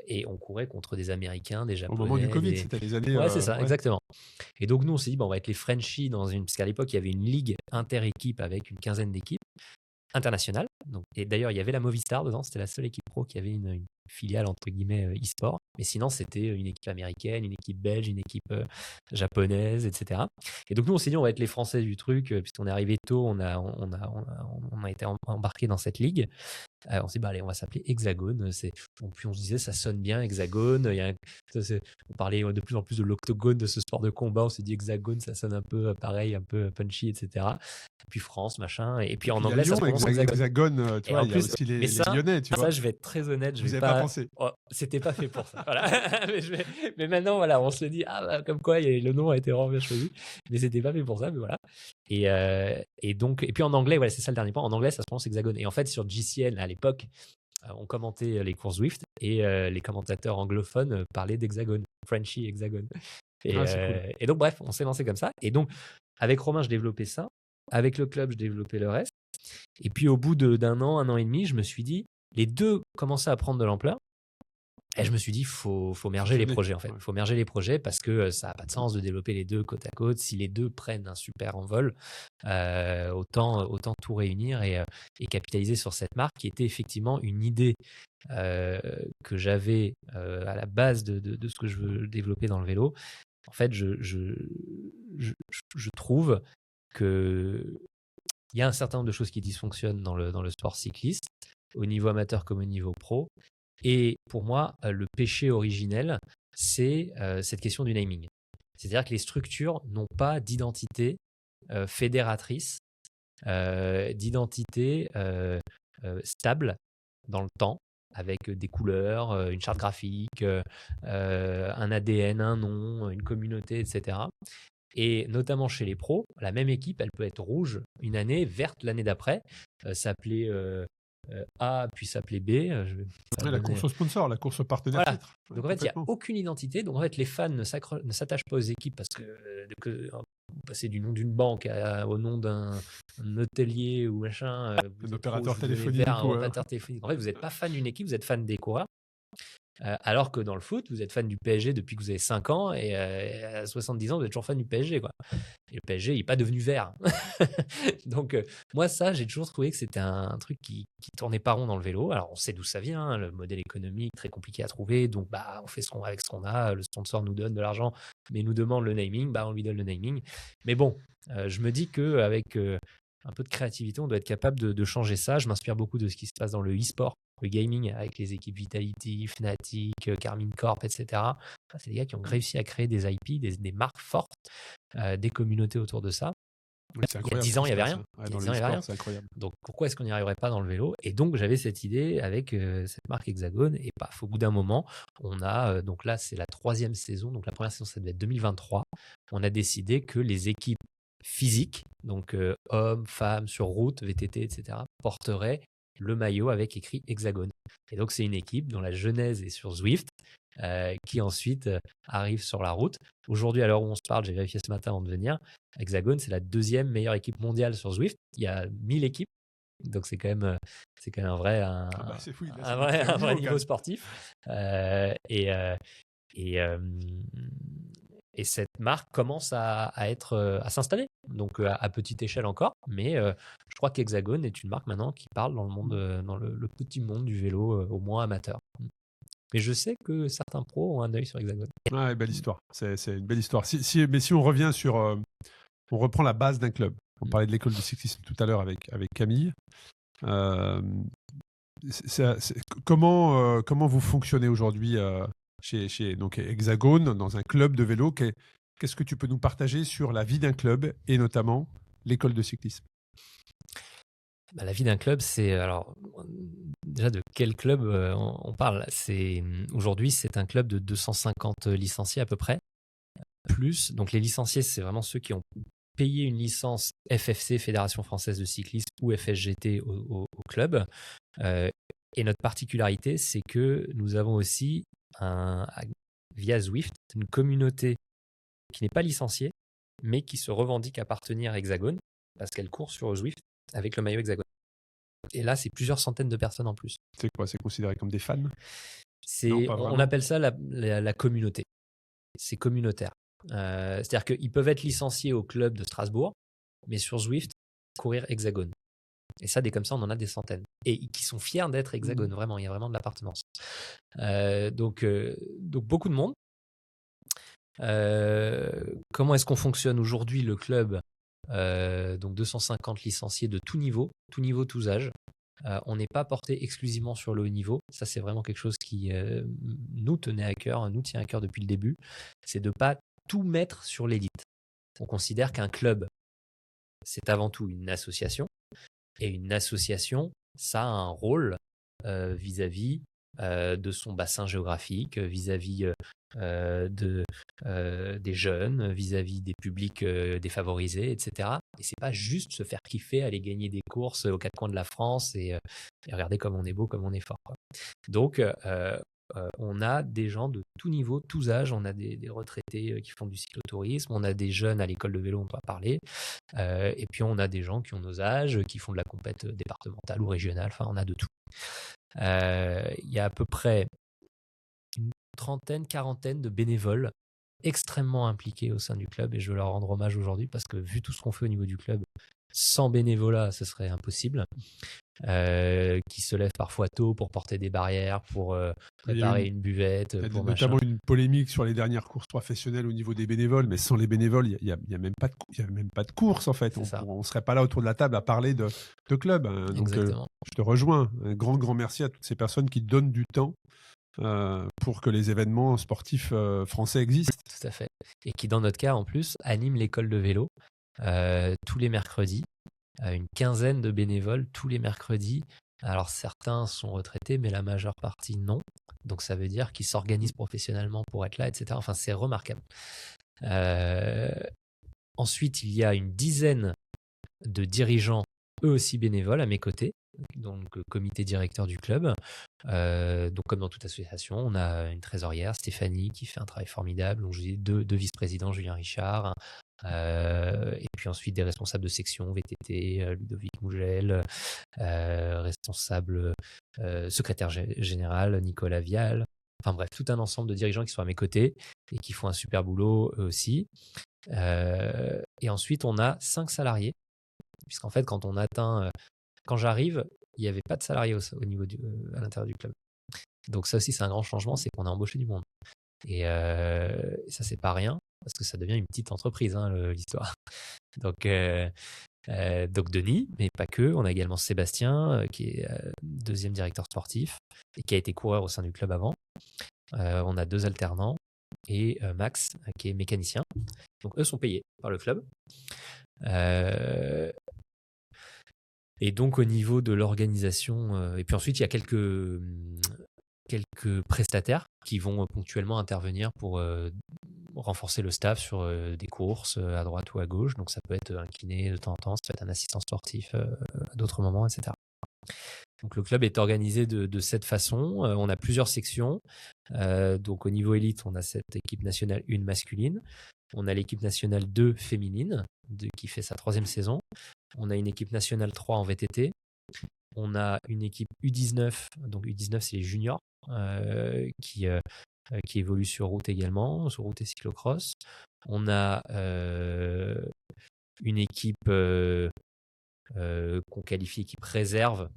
Et on courait contre des Américains, des Au moment du Japonais. Covid, c'était les années. Ouais, c'est ça, ouais. exactement. Et donc, nous, on s'est dit, on va être les Frenchies parce qu'à l'époque, il y avait une ligue inter-équipe avec une quinzaine d'équipes internationales. Donc, et d'ailleurs, il y avait la Movistar dedans. C'était la seule équipe pro qui avait une filiale, entre guillemets, e-sport. Mais sinon, c'était une équipe américaine, une équipe belge, une équipe japonaise, etc. Et donc, nous, on s'est dit, on va être les Français du truc, puisqu'on est arrivé tôt, on a été embarqué dans cette ligue. On s'est dit, allez, on va s'appeler Hexagone. Puis on se disait, ça sonne bien, Hexagone. On parlait de plus en plus de l'octogone, de ce sport de combat. On s'est dit, Hexagone, ça sonne un peu pareil, un peu punchy, etc. Puis France, machin. Et puis en anglais, ça se prononce Hexagone. Tu vois, il y a aussi les Lyonnais, tu vois. Ça, je vais être très honnête. Vous n'avez pas pensé. Oh, c'était pas fait pour ça. Voilà. mais maintenant, voilà, on se dit, comme quoi, le nom a été vraiment bien choisi. Mais c'était pas fait pour ça, mais voilà. Et puis en anglais, voilà, c'est ça le dernier point. En anglais, ça se prononce Hexagone. Et en fait, sur GCN, à l'époque, on commentait les courses Zwift et les commentateurs anglophones parlaient d'Hexagone, Frenchy Hexagone. C'est cool. Et donc, bref, on s'est lancé comme ça. Et donc, avec Romain, je développais ça. Avec le club, je développais le reste. Et puis, au bout d'un an, 1 an et demi, je me suis dit, les deux commençaient à prendre de l'ampleur. Et je me suis dit, faut merger les projets, en fait. Il faut merger les projets parce que ça n'a pas de sens de développer les deux côte à côte. Si les deux prennent un super envol, autant tout réunir et capitaliser sur cette marque qui était effectivement une idée que j'avais à la base de ce que je veux développer dans le vélo. En fait, je trouve qu'il y a un certain nombre de choses qui dysfonctionnent dans le sport cycliste, au niveau amateur comme au niveau pro. Et pour moi, le péché originel, c'est cette question du naming. C'est-à-dire que les structures n'ont pas d'identité fédératrice, d'identité stable dans le temps, avec des couleurs, une charte graphique, un ADN, un nom, une communauté, etc. Et notamment chez les pros, la même équipe, elle peut être rouge une année, verte l'année d'après, s'appeler A puis s'appeler B. La course au sponsor, la course au partenaire titre. Ouais, donc en fait, il n'y a aucune identité. Donc en fait, les fans ne s'attachent pas aux équipes parce que passer du nom d'une banque au nom d'un hôtelier ou machin, un opérateur téléphonique. En fait, vous n'êtes pas fan d'une équipe, vous êtes fan des coureurs. Alors que dans le foot, vous êtes fan du PSG depuis que vous avez 5 ans et à 70 ans, vous êtes toujours fan du PSG, quoi. Et le PSG, il n'est pas devenu vert. Donc, moi, ça, j'ai toujours trouvé que c'était un truc qui tournait pas rond dans le vélo. Alors, on sait d'où ça vient, le modèle économique, très compliqué à trouver. Donc, on fait avec ce qu'on a. Le sponsor nous donne de l'argent, mais nous demande le naming. On lui donne le naming. Mais bon, je me dis qu'avec un peu de créativité, on doit être capable de changer ça. Je m'inspire beaucoup de ce qui se passe dans le e-sport, le gaming, avec les équipes Vitality, Fnatic, Carmine Corp, etc. C'est des gars qui ont réussi à créer des IP, des marques fortes, des communautés autour de ça. Oui, il y a 10 ans, il n'y avait rien. C'est incroyable. Donc, pourquoi est-ce qu'on n'y arriverait pas dans le vélo? Et donc, j'avais cette idée avec cette marque Hexagone. Et paf, au bout d'un moment, on a, donc là, c'est la 3e saison. Donc, la première saison, ça devait être 2023. On a décidé que les équipes physiques, donc hommes, femmes, sur route, VTT, etc., porteraient le maillot avec écrit Hexagone. Et donc, c'est une équipe dont la genèse est sur Zwift, qui ensuite arrive sur la route. Aujourd'hui, à l'heure où on se parle, j'ai vérifié ce matin avant de venir, Hexagone, c'est la 2e meilleure équipe mondiale sur Zwift. Il y a 1000 équipes, donc c'est quand même un vrai niveau sportif. Et cette marque commence à s'installer, donc à petite échelle encore, mais je crois qu'Hexagone est une marque maintenant qui parle dans le monde, dans le petit monde du vélo, au moins amateur. Mais je sais que certains pros ont un œil sur Hexagone. Ouais, belle histoire. C'est une belle histoire. Mais si on revient sur, on reprend la base d'un club. On parlait de l'école du cyclisme tout à l'heure avec Camille. Comment vous fonctionnez aujourd'hui chez donc Hexagone, dans un club de vélo? Qu'est-ce que tu peux nous partager sur la vie d'un club et notamment l'école de cyclisme? La vie d'un club, c'est alors déjà de quel club on parle? Aujourd'hui, c'est un club de 250 licenciés à peu près, plus. Donc les licenciés, c'est vraiment ceux qui ont payé une licence FFC, Fédération Française de Cyclisme, ou FSGT au club. Et notre particularité, c'est que nous avons aussi via Zwift, une communauté qui n'est pas licenciée, mais qui se revendique appartenir à Hexagone parce qu'elle court sur Zwift avec le maillot Hexagone. Et là, c'est plusieurs centaines de personnes en plus. C'est quoi? C'est considéré comme des fans? Non, pas On vraiment. appelle ça la communauté. C'est communautaire. C'est-à-dire qu'ils peuvent être licenciés au club de Strasbourg, mais sur Zwift, courir Hexagone. Et ça, comme ça, on en a des centaines. Et qui sont fiers d'être Hexagone, vraiment. Il y a vraiment de l'appartenance. Donc, beaucoup de monde. Comment est-ce qu'on fonctionne aujourd'hui, le club? Donc 250 licenciés de tout niveau, tous âges. On n'est pas porté exclusivement sur le haut niveau. Ça, c'est vraiment quelque chose qui nous tenait à cœur, nous tient à cœur depuis le début. C'est de ne pas tout mettre sur l'élite. On considère qu'un club, c'est avant tout une association. Et une association, ça a un rôle vis-à-vis de son bassin géographique, vis-à-vis des jeunes, vis-à-vis des publics défavorisés, etc. Et c'est pas juste se faire kiffer, aller gagner des courses aux quatre coins de la France et regarder comme on est beau, comme on est fort, quoi. Donc, on a des gens de tout niveau, tous âges. On a des retraités qui font du cyclotourisme. On a des jeunes à l'école de vélo, on peut en parler. Et puis, on a des gens qui ont nos âges, qui font de la compète départementale ou régionale. Enfin, on a de tout. Il y a à peu près une trentaine, quarantaine de bénévoles extrêmement impliqués au sein du club. Et je veux leur rendre hommage aujourd'hui parce que vu tout ce qu'on fait au niveau du club, sans bénévolat, ce serait impossible. Qui se lèvent parfois tôt pour porter des barrières, pour préparer une buvette. Il y a pour notamment machin. une polémique sur les dernières courses professionnelles au niveau des bénévoles, mais sans les bénévoles, il n'y a même pas de course en fait. On ne serait pas là autour de la table à parler de club. Hein. Donc, Exactement. je te rejoins. Un grand merci à toutes ces personnes qui donnent du temps pour que les événements sportifs français existent. Tout à fait. Et qui, dans notre cas, en plus, animent l'école de vélo tous les mercredis. Une quinzaine de bénévoles tous les mercredis. Alors, certains sont retraités, mais la majeure partie non. Donc, ça veut dire qu'ils s'organisent professionnellement pour être là, etc. Enfin, c'est remarquable. Ensuite, il y a une dizaine de dirigeants, eux aussi bénévoles, à mes côtés. Donc, comité directeur du club. Donc, comme dans toute association, on a une trésorière, Stéphanie, qui fait un travail formidable. Donc, je dis deux vice-présidents, Julien Richard. Et puis ensuite des responsables de section, VTT, Ludovic Mougel, responsable secrétaire général, Nicolas Vial. Enfin bref, tout un ensemble de dirigeants qui sont à mes côtés et qui font un super boulot eux aussi. Et ensuite, on a 5 salariés, puisqu'en fait, quand j'arrive, il n'y avait pas de salariés au niveau à l'intérieur du club. Donc ça aussi, c'est un grand changement, c'est qu'on a embauché du monde. Et ça, c'est pas rien, parce que ça devient une petite entreprise, hein, l'histoire. Donc Denis, mais pas que. On a également Sébastien, qui est deuxième directeur sportif et qui a été coureur au sein du club avant. On a 2 alternants et Max, qui est mécanicien. Donc eux sont payés par le club. Et donc au niveau de l'organisation, et puis ensuite il y a quelques prestataires qui vont ponctuellement intervenir pour renforcer le staff sur des courses à droite ou à gauche. Donc ça peut être un kiné de temps en temps, ça peut être un assistant sportif à d'autres moments, etc. Donc le club est organisé de cette façon. On a plusieurs sections. Donc au niveau élite, on a cette équipe nationale 1 masculine. On a l'équipe nationale 2 féminine qui fait sa 3e saison. On a une équipe nationale 3 en VTT. On a une équipe U19. Donc U19, c'est les juniors qui évoluent sur route également, sur route et cyclocross. On a une équipe qu'on qualifie équipe réserve,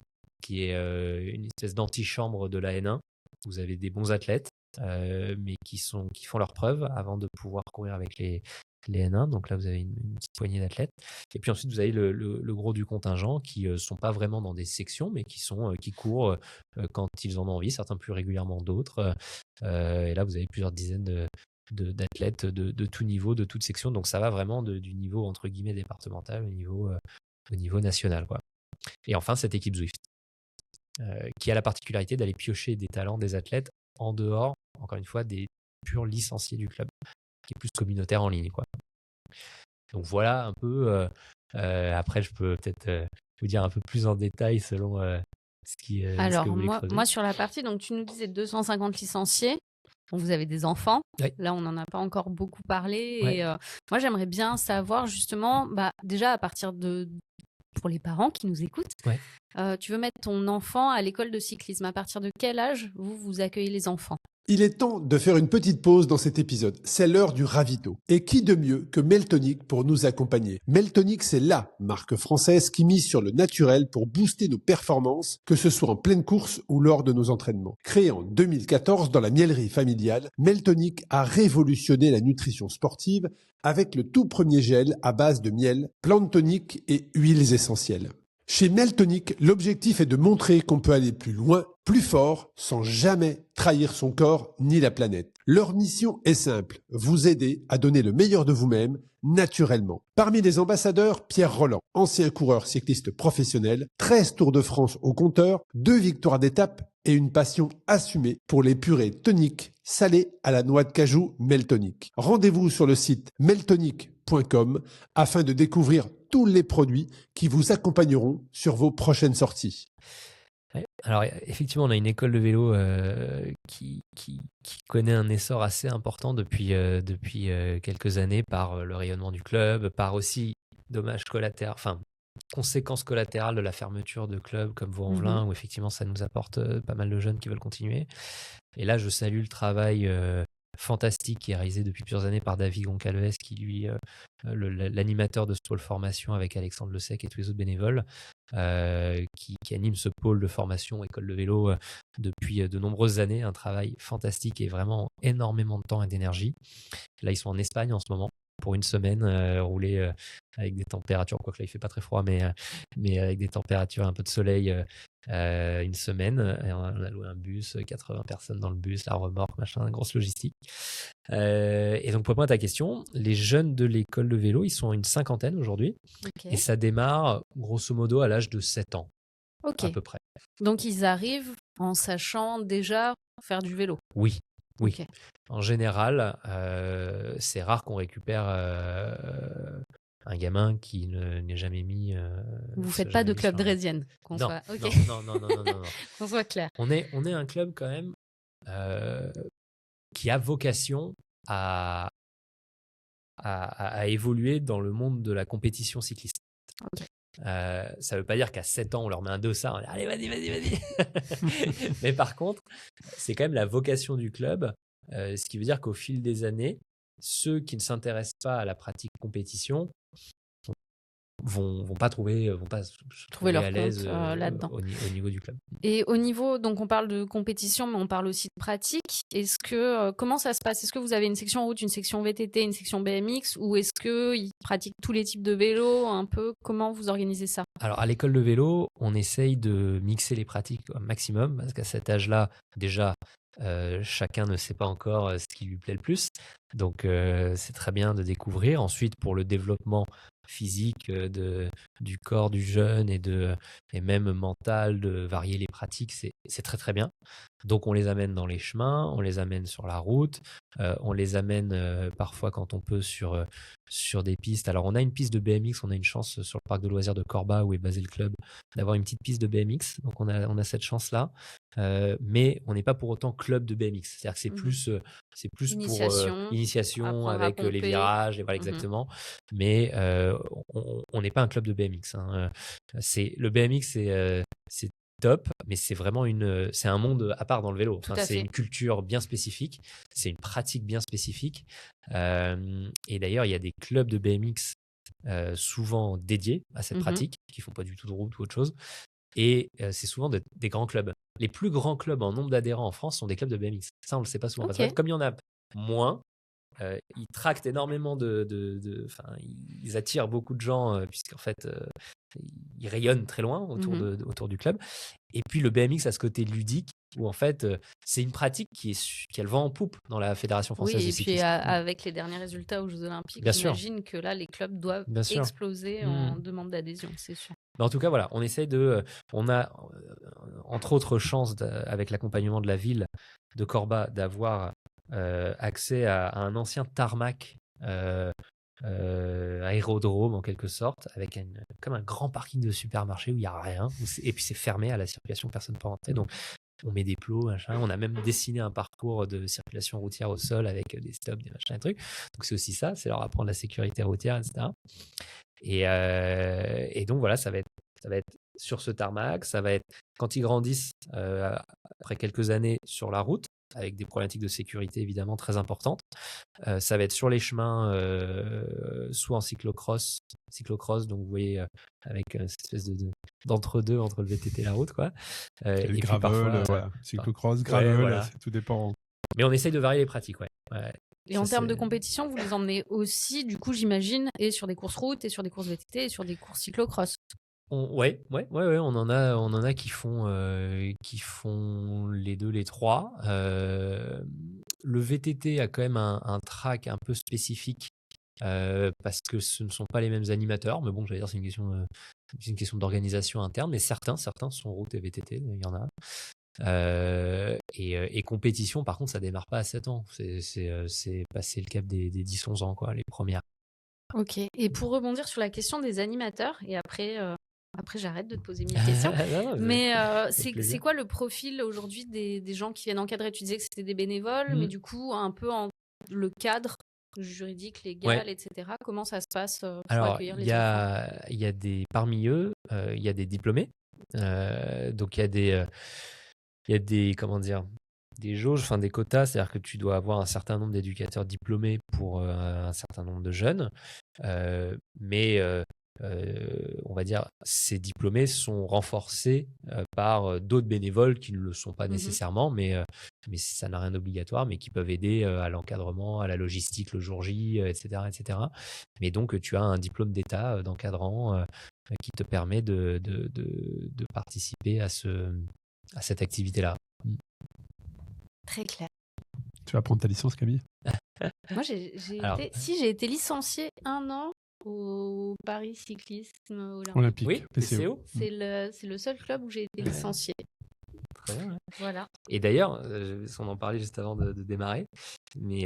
qui est une espèce d'antichambre de la N1. Vous avez des bons athlètes, mais qui font leurs preuves avant de pouvoir courir avec les N1. Donc là, vous avez une petite poignée d'athlètes. Et puis ensuite, vous avez le gros du contingent qui ne sont pas vraiment dans des sections, mais qui courent quand ils en ont envie, certains plus régulièrement d'autres. Et là, vous avez plusieurs dizaines d'athlètes de tout niveau, de toute section. Donc ça va vraiment du niveau entre guillemets départemental au niveau national, quoi. Et enfin, cette équipe Zwift, qui a la particularité d'aller piocher des talents des athlètes en dehors, encore une fois, des purs licenciés du club, qui est plus communautaire en ligne, quoi. Donc voilà un peu. Après, je peux peut-être vous dire un peu plus en détail selon ce que vous voulez creuser. Moi, sur la partie, donc tu nous disais 250 licenciés. Bon, vous avez des enfants. Oui. Là, on n'en a pas encore beaucoup parlé. Ouais. Et moi, j'aimerais bien savoir justement, déjà à partir pour les parents qui nous écoutent, Ouais. tu veux mettre ton enfant à l'école de cyclisme. À partir de quel âge vous accueillez les enfants? Il est temps de faire une petite pause dans cet épisode. C'est l'heure du ravito. Et qui de mieux que Meltonic pour nous accompagner? Meltonic, c'est la marque française qui mise sur le naturel pour booster nos performances, que ce soit en pleine course ou lors de nos entraînements. Créé en 2014 dans la mielerie familiale, Meltonic a révolutionné la nutrition sportive avec le tout premier gel à base de miel, plantes toniques et huiles essentielles. Chez Meltonic, l'objectif est de montrer qu'on peut aller plus loin, plus fort, sans jamais trahir son corps ni la planète. Leur mission est simple, vous aider à donner le meilleur de vous-même, naturellement. Parmi les ambassadeurs, Pierre Rolland, ancien coureur cycliste professionnel, 13 Tours de France au compteur, 2 victoires d'étape et une passion assumée pour les purées toniques salées à la noix de cajou Meltonic. Rendez-vous sur le site meltonic.com afin de découvrir tous les produits qui vous accompagneront sur vos prochaines sorties. Ouais. Alors, effectivement, on a une école de vélo qui connaît un essor assez important depuis quelques années par le rayonnement du club, par aussi dommages collatéraux, enfin, conséquences collatérales de la fermeture de clubs comme Vaux-en-Velin, où effectivement, ça nous apporte pas mal de jeunes qui veulent continuer. Et là, je salue le travail fantastique qui est réalisé depuis plusieurs années par David Goncalves, qui lui l'animateur de ce pôle formation avec Alexandre Le Sec et tous les autres bénévoles, qui anime ce pôle de formation école de vélo depuis de nombreuses années. Un travail fantastique et vraiment énormément de temps et d'énergie. Là, ils sont en Espagne en ce moment pour une semaine, rouler avec des températures, quoique là il fait pas très froid, mais avec des températures, un peu de soleil, une semaine. Et on a loué un bus, 80 personnes dans le bus, la remorque, machin, grosse logistique. Et donc pour répondre à ta question, les jeunes de l'école de vélo, ils sont une cinquantaine aujourd'hui. Ok. Et ça démarre grosso modo à l'âge de 7 ans, Ok. à peu près. Donc ils arrivent en sachant déjà faire du vélo. Oui. Ok. En général, c'est rare qu'on récupère un gamin qui n'est jamais mis. Vous faites pas de club draisienne, qu'on Non, soit. Ok. non. Qu'on soit clair. On est un club quand même qui a vocation à évoluer dans le monde de la compétition cycliste. Ok. Ça veut pas dire qu'à 7 ans, on leur met un dossard, on dit allez, vas-y. Mais par contre, c'est quand même la vocation du club, ce qui veut dire qu'au fil des années, ceux qui ne s'intéressent pas à la pratique compétition vont pas se trouver leur à l'aise compte, là-dedans. au niveau du club. Et au niveau, donc on parle de compétition, mais on parle aussi de pratique. Comment ça se passe? Est-ce que vous avez une section route, une section VTT, une section BMX, ou est-ce qu'ils pratiquent tous les types de vélos un peu? Comment vous organisez ça? Alors, à l'école de vélo, on essaye de mixer les pratiques au maximum, parce qu'à cet âge-là, déjà, chacun ne sait pas encore ce qui lui plaît le plus. Donc, c'est très bien de découvrir. Ensuite, pour le développement physique du corps du jeune et même mental, de varier les pratiques, c'est très très bien. Donc on les amène dans les chemins, on les amène sur la route, on les amène parfois quand on peut sur des pistes. Alors on a une piste de BMX, on a une chance sur le parc de loisirs de Corba où est basé le club d'avoir une petite piste de BMX, donc on a cette chance-là. Mais on n'est pas pour autant club de BMX, c'est-à-dire que c'est plus pour initiation avec les virages, et voilà exactement. Mais on n'est pas un club de BMX. Hein. Le BMX, c'est top, mais c'est vraiment c'est un monde à part dans le vélo. Enfin, c'est une culture bien spécifique, c'est une pratique bien spécifique. Et d'ailleurs, il y a des clubs de BMX souvent dédiés à cette pratique, qui font pas du tout de route ou autre chose. Et c'est souvent des grands clubs. Les plus grands clubs en nombre d'adhérents en France sont des clubs de BMX. Ça, on le sait pas souvent. Parce que comme il y en a moins, ils tractent énormément ils attirent beaucoup de gens puisqu'en fait ils rayonnent très loin autour du club. Et puis le BMX a ce côté ludique où en fait c'est une pratique qui a le vent en poupe dans la Fédération française de cyclisme. Oui, et puis avec les derniers résultats aux Jeux Olympiques, j'imagine que là les clubs doivent exploser en demande d'adhésion, c'est sûr. Mais en tout cas, voilà, on essaye on a entre autres chance avec l'accompagnement de la ville de Corba d'avoir accès à un ancien tarmac aérodrome en quelque sorte, avec comme un grand parking de supermarché où il n'y a rien, et puis c'est fermé à la circulation, personne ne peut rentrer. Donc On met des plots, machin. On a même dessiné un parcours de circulation routière au sol avec des stops, des machins, des trucs. Donc c'est aussi ça, c'est leur apprendre la sécurité routière, etc. Et donc voilà, ça va être sur ce tarmac, ça va être quand ils grandissent après quelques années sur la route, avec des problématiques de sécurité évidemment très importantes. Ça va être sur les chemins, soit en cyclocross, donc vous voyez avec cette espèce d'entre-deux entre le VTT et la route, quoi. Le Et puis gravel, parfois, voilà. Cyclocross, gravel, voilà. tout dépend. Mais on essaye de varier les pratiques, ouais. Et en termes de compétition, vous les emmenez aussi, du coup, j'imagine, et sur des courses routes, et sur des courses VTT, et sur des courses cyclocross. Ouais, on en a qui font les deux, les trois. Le VTT a quand même un track un peu spécifique parce que ce ne sont pas les mêmes animateurs, mais bon, j'allais dire c'est une question d'organisation interne, mais certains sont route et VTT, il y en a. Et compétition, par contre, ça démarre pas à 7 ans. C'est passer le cap des 10-11 ans, quoi, les premières. Ok. Et pour rebondir sur la question des animateurs, et après j'arrête de te poser 1000 questions. Non, Mais avec plaisir. c'est quoi le profil aujourd'hui des gens qui viennent encadrer? Tu disais que c'était des bénévoles, mais du coup, un peu le cadre juridique, légal, etc. Comment ça se passe pour Alors, accueillir les enfants? il y a parmi eux, il y a des diplômés. Donc, il y a des, comment dire, des jauges, enfin des quotas, c'est-à-dire que tu dois avoir un certain nombre d'éducateurs diplômés pour un certain nombre de jeunes. Mais on va dire, ces diplômés sont renforcés par d'autres bénévoles qui ne le sont pas nécessairement, mais ça n'a rien d'obligatoire, mais qui peuvent aider à l'encadrement, à la logistique le jour J, etc., etc. Mais donc, tu as un diplôme d'État d'encadrant qui te permet de participer à cette activité-là. Très clair. Tu vas prendre ta licence, Camille? Moi, j'ai été licenciée 1 an au Paris Cyclisme Olympique. Oui, PCO. C'est le seul club où j'ai été licenciée. Très bien, ouais. Voilà. Et d'ailleurs, on en parlait juste avant de démarrer, mais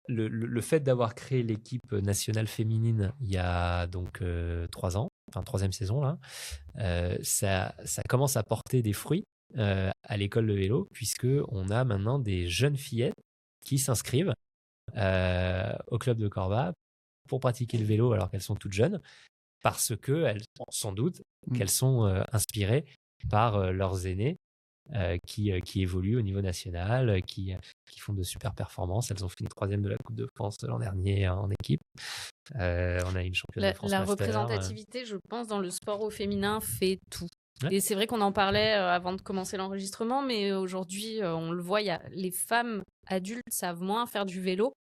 le fait d'avoir créé l'équipe nationale féminine il y a donc 3 ans, enfin 3e saison là, ça commence à porter des fruits à l'école de vélo, puisque on a maintenant des jeunes fillettes qui s'inscrivent au club de Corba pour pratiquer le vélo alors qu'elles sont toutes jeunes, parce qu'elles, sans doute, qu'elles sont inspirées par leurs aînés qui évoluent au niveau national, qui font de super performances. Elles ont fini 3e de la Coupe de France l'an dernier en équipe. On a une championne de France La master, représentativité, je pense, dans le sport au féminin fait tout. Ouais. Et c'est vrai qu'on en parlait avant de commencer l'enregistrement, mais aujourd'hui, on le voit, les femmes adultes savent moins faire du vélo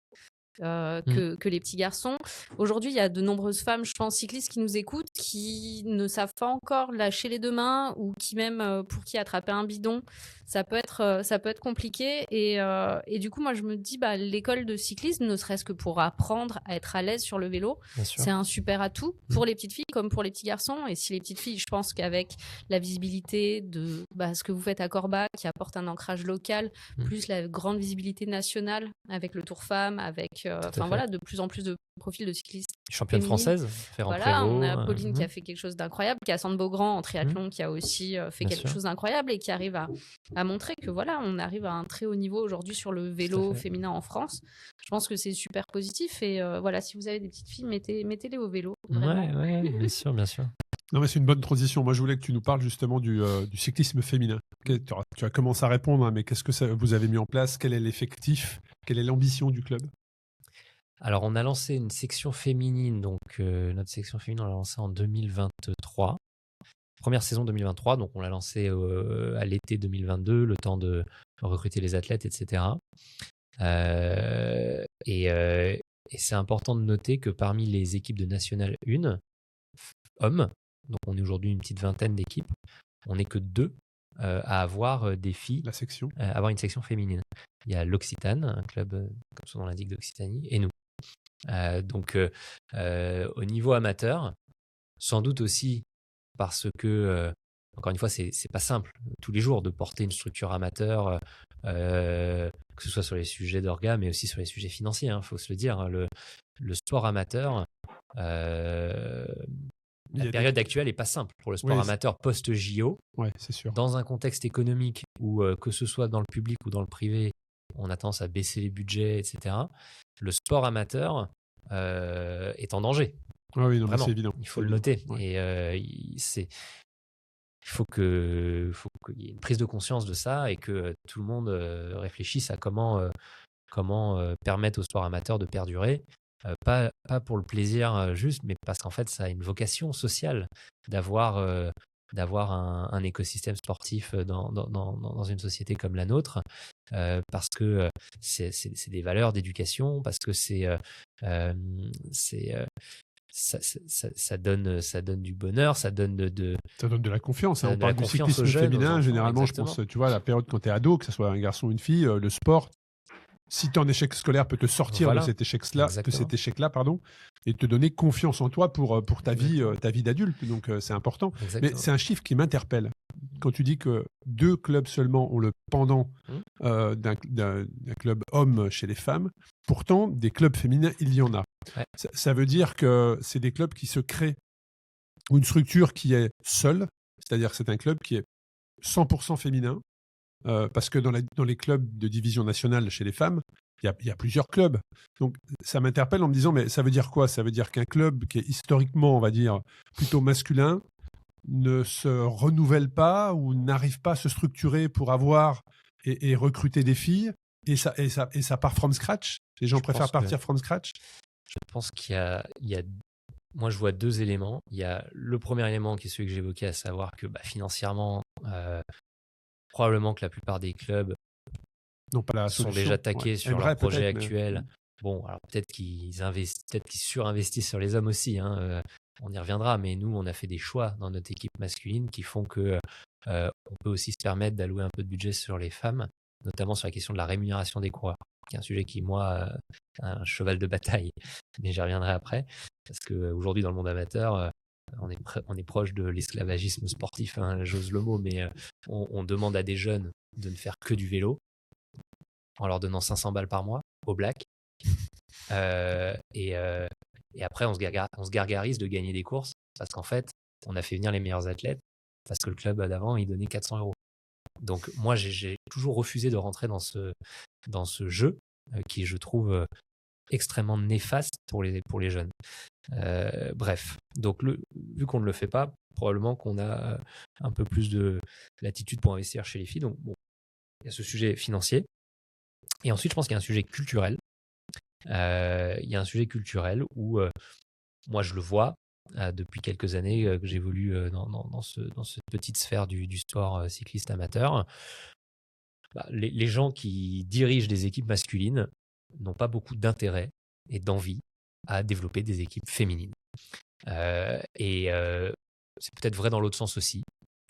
que les petits garçons. Aujourd'hui, il y a de nombreuses femmes, je pense, cyclistes qui nous écoutent, qui ne savent pas encore lâcher les deux mains, ou qui même, pour qui attraper un bidon, ça peut être compliqué. Et du coup, moi, je me dis, l'école de cyclisme, ne serait-ce que pour apprendre à être à l'aise sur le vélo, c'est un super atout pour les petites filles comme pour les petits garçons. Et si les petites filles, je pense qu'avec la visibilité de ce que vous faites à Corba, qui apporte un ancrage local, plus la grande visibilité nationale avec le Tour Femmes, avec de plus en plus de profils de cyclistes. Championne française, Ferrand Prévôt. On a Pauline qui a fait quelque chose d'incroyable, qui a Sandre-Beaugrand en triathlon, qui a aussi fait quelque chose d'incroyable et qui arrive à montrer que on arrive à un très haut niveau aujourd'hui sur le vélo féminin en France. Je pense que c'est super positif et si vous avez des petites filles, mettez-les au vélo. Ouais, bien sûr. Non, mais c'est une bonne transition. Moi, je voulais que tu nous parles justement du cyclisme féminin. Tu as commencé à répondre, mais qu'est-ce que vous avez mis en place? Quel est l'effectif? Quelle est l'ambition du club? Alors, on a lancé une section féminine. Donc, notre section féminine, on l'a lancée en 2023. Première saison 2023. Donc, on l'a lancée à l'été 2022, le temps de recruter les athlètes, etc. Et c'est important de noter que parmi les équipes de National 1, hommes, donc on est aujourd'hui une petite vingtaine d'équipes, on n'est que 2 à avoir des filles, avoir une section féminine. Il y a l'Occitane, un club, comme son nom l'indique, d'Occitanie, et nous. Donc au niveau amateur, sans doute aussi parce que, encore une fois, c'est pas simple tous les jours de porter une structure amateur, que ce soit sur les sujets d'orga, mais aussi sur les sujets financiers, faut se le dire. Le sport amateur la période actuelle n'est pas simple pour le sport amateur post-JO. Oui, c'est sûr. Dans un contexte économique où, que ce soit dans le public ou dans le privé, on a tendance à baisser les budgets, etc. Le sport amateur est en danger. Ah oui, non, vraiment, c'est évident. Il faut le noter. Ouais. Et il faut qu'il y ait une prise de conscience de ça et que tout le monde réfléchisse à comment permettre au sport amateur de perdurer. Pas pour le plaisir juste, mais parce qu'en fait, ça a une vocation sociale d'avoir un écosystème sportif dans une société comme la nôtre, parce que c'est des valeurs d'éducation, parce que ça donne du bonheur, ça donne ça donne de la confiance. On parle du cyclisme féminin, généralement, exactement. je pense, tu vois, la période quand tu es ado, que ce soit un garçon ou une fille, le sport, si tu es en échec scolaire, peut te sortir de cet échec-là, et te donner confiance en toi pour ta vie d'adulte. Donc, c'est important. Exactement. Mais c'est un chiffre qui m'interpelle. Quand tu dis que 2 clubs seulement ont le pendant d'un club homme chez les femmes, pourtant, des clubs féminins, il y en a. Ouais. Ça veut dire que c'est des clubs qui se créent, ou une structure qui est seule, c'est-à-dire que c'est un club qui est 100% féminin, parce que dans les clubs de division nationale chez les femmes, il y a plusieurs clubs. Donc, ça m'interpelle en me disant, mais ça veut dire quoi? Ça veut dire qu'un club qui est historiquement, on va dire, plutôt masculin, ne se renouvelle pas ou n'arrive pas à se structurer pour avoir et recruter des filles, et ça part from scratch? Les gens préfèrent partir from scratch? Je pense qu'il y a moi, je vois 2 éléments. Il y a le premier élément qui est celui que j'évoquais, à savoir que financièrement, probablement que la plupart des clubs sont déjà taqués sur leur projet actuel. Bon, alors peut-être qu'ils surinvestissent sur les hommes aussi, hein, on y reviendra, mais nous, on a fait des choix dans notre équipe masculine qui font que on peut aussi se permettre d'allouer un peu de budget sur les femmes, notamment sur la question de la rémunération des coureurs, qui est un sujet qui, moi, est un cheval de bataille, mais j'y reviendrai après, parce qu'aujourd'hui, dans le monde amateur, on est proche de l'esclavagisme sportif, hein, j'ose le mot, mais on demande à des jeunes de ne faire que du vélo en leur donnant 500 balles par mois au black. Et après, on se gargarise de gagner des courses parce qu'en fait, on a fait venir les meilleurs athlètes parce que le club d'avant, il donnait 400 €. Donc, moi, j'ai toujours refusé de rentrer dans ce jeu qui, je trouve, extrêmement néfaste pour les jeunes. Bref, donc vu qu'on ne le fait pas, probablement qu'on a un peu plus de latitude pour investir chez les filles. Donc, bon, il y a ce sujet financier. Et ensuite, je pense qu'il y a un sujet culturel. Il y a un sujet culturel où, moi, je le vois depuis quelques années que j'évolue dans cette petite sphère du sport cycliste amateur. Les gens qui dirigent des équipes masculines n'ont pas beaucoup d'intérêt et d'envie à développer des équipes féminines. C'est peut-être vrai dans l'autre sens aussi,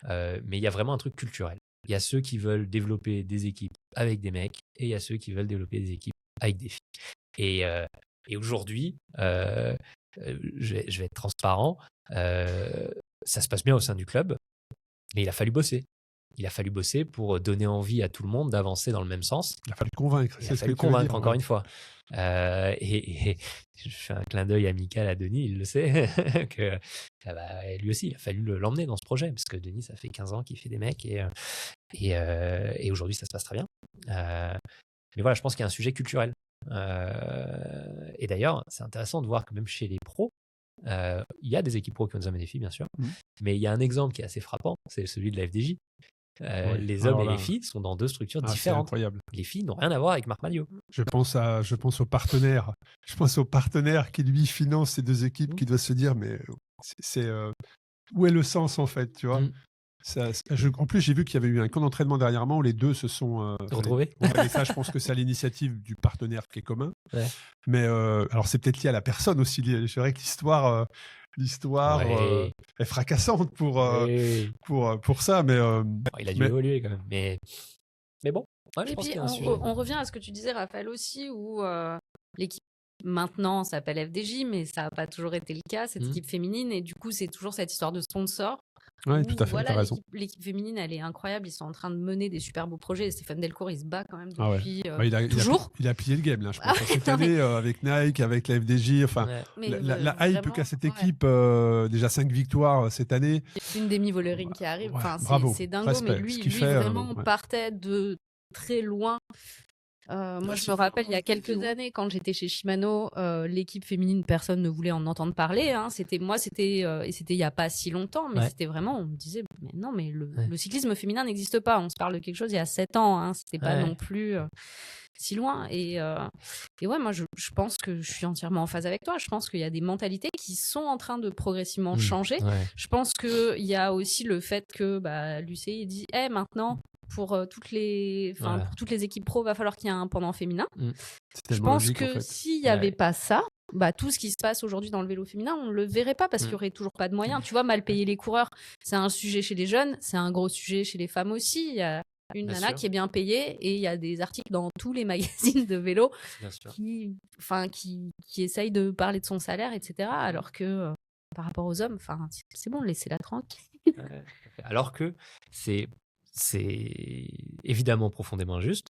mais il y a vraiment un truc culturel. Il y a ceux qui veulent développer des équipes avec des mecs et il y a ceux qui veulent développer des équipes avec des filles. Et aujourd'hui, je vais être transparent, ça se passe bien au sein du club, mais il a fallu bosser. Il a fallu bosser pour donner envie à tout le monde d'avancer dans le même sens. Il a fallu convaincre. Il a fallu convaincre, encore une fois. Et je fais un clin d'œil amical à Denis, il le sait, que lui aussi, il a fallu l'emmener dans ce projet, parce que Denis, ça fait 15 ans qu'il fait des mecs, et aujourd'hui, ça se passe très bien. Mais voilà, je pense qu'il y a un sujet culturel. Et d'ailleurs, c'est intéressant de voir que même chez les pros, il y a des équipes pros qui ont des hommes et des filles, bien sûr, mais il y a un exemple qui est assez frappant, c'est celui de la FDJ. Les hommes et les filles sont dans 2 structures différentes. Incroyable. Les filles n'ont rien à voir avec Marc Maliot. Je pense au partenaire. Je pense au partenaire qui lui finance ces 2 équipes, qui doit se dire, mais où est le sens en fait, tu vois? En plus, j'ai vu qu'il y avait eu un camp d'entraînement dernièrement où les 2 se sont retrouvés. Et ça, je pense que c'est à l'initiative du partenaire qui est commun. Ouais. Mais alors, c'est peut-être lié à la personne aussi. Je dirais que l'histoire est fracassante pour ça. Mais il a dû évoluer quand même. Mais bon. Ouais, et puis, on revient à ce que tu disais, Raphaël, aussi, où l'équipe maintenant s'appelle FDJ, mais ça n'a pas toujours été le cas, cette équipe féminine. Et du coup, c'est toujours cette histoire de sponsor. Ouais, où tout à fait, voilà, t'as raison. l'équipe féminine, elle est incroyable. Ils sont en train de mener des super beaux projets. Et Stéphane Delcourt, il se bat quand même Ah ouais. depuis Bah, toujours. il a plié le game, là, je Ah pense. ouais, Cette non, mais, année, avec Nike, avec la FDJ, enfin, Ouais. mais la hype vraiment, qu'a cette ouais. équipe, déjà 5 victoires cette année. Une Demi Vollering qui arrive. Ouais, Enfin, bravo, c'est dingo. Mais respect. Ce lui, qu'il lui fait, vraiment ouais. partait de très loin. Moi, je me rappelle, il y a quelques années, quand j'étais chez Shimano, l'équipe féminine, personne ne voulait en entendre parler. Hein. C'était et c'était il y a pas si longtemps, mais Ouais. c'était vraiment, on me disait, mais non, mais Ouais. le cyclisme féminin n'existe pas. On se parle de quelque chose il y a 7 ans. Hein. C'était pas Ouais. non plus si loin. Et ouais, moi, je pense que je suis entièrement en phase avec toi. Je pense qu'il y a des mentalités qui sont en train de progressivement changer. Ouais. Je pense qu'il y a aussi le fait que l'UCI dit, maintenant, pour toutes les équipes pro, va falloir qu'il y ait un pendant féminin. C'est Je tellement pense logique, en que fait. s'il n'y avait pas ça, tout ce qui se passe aujourd'hui dans le vélo féminin, on ne le verrait pas parce qu'il n'y aurait toujours pas de moyens. Tu vois, mal payer les coureurs, c'est un sujet chez les jeunes, c'est un gros sujet chez les femmes aussi. Il y a une Bien nana sûr. qui est bien payée et il y a des articles dans tous les magazines de vélo Bien sûr. qui essayent de parler de son salaire, etc. Alors que par rapport aux hommes, c'est bon, laissez-la tranquille. Ouais, tout à fait. Alors que c'est évidemment profondément injuste,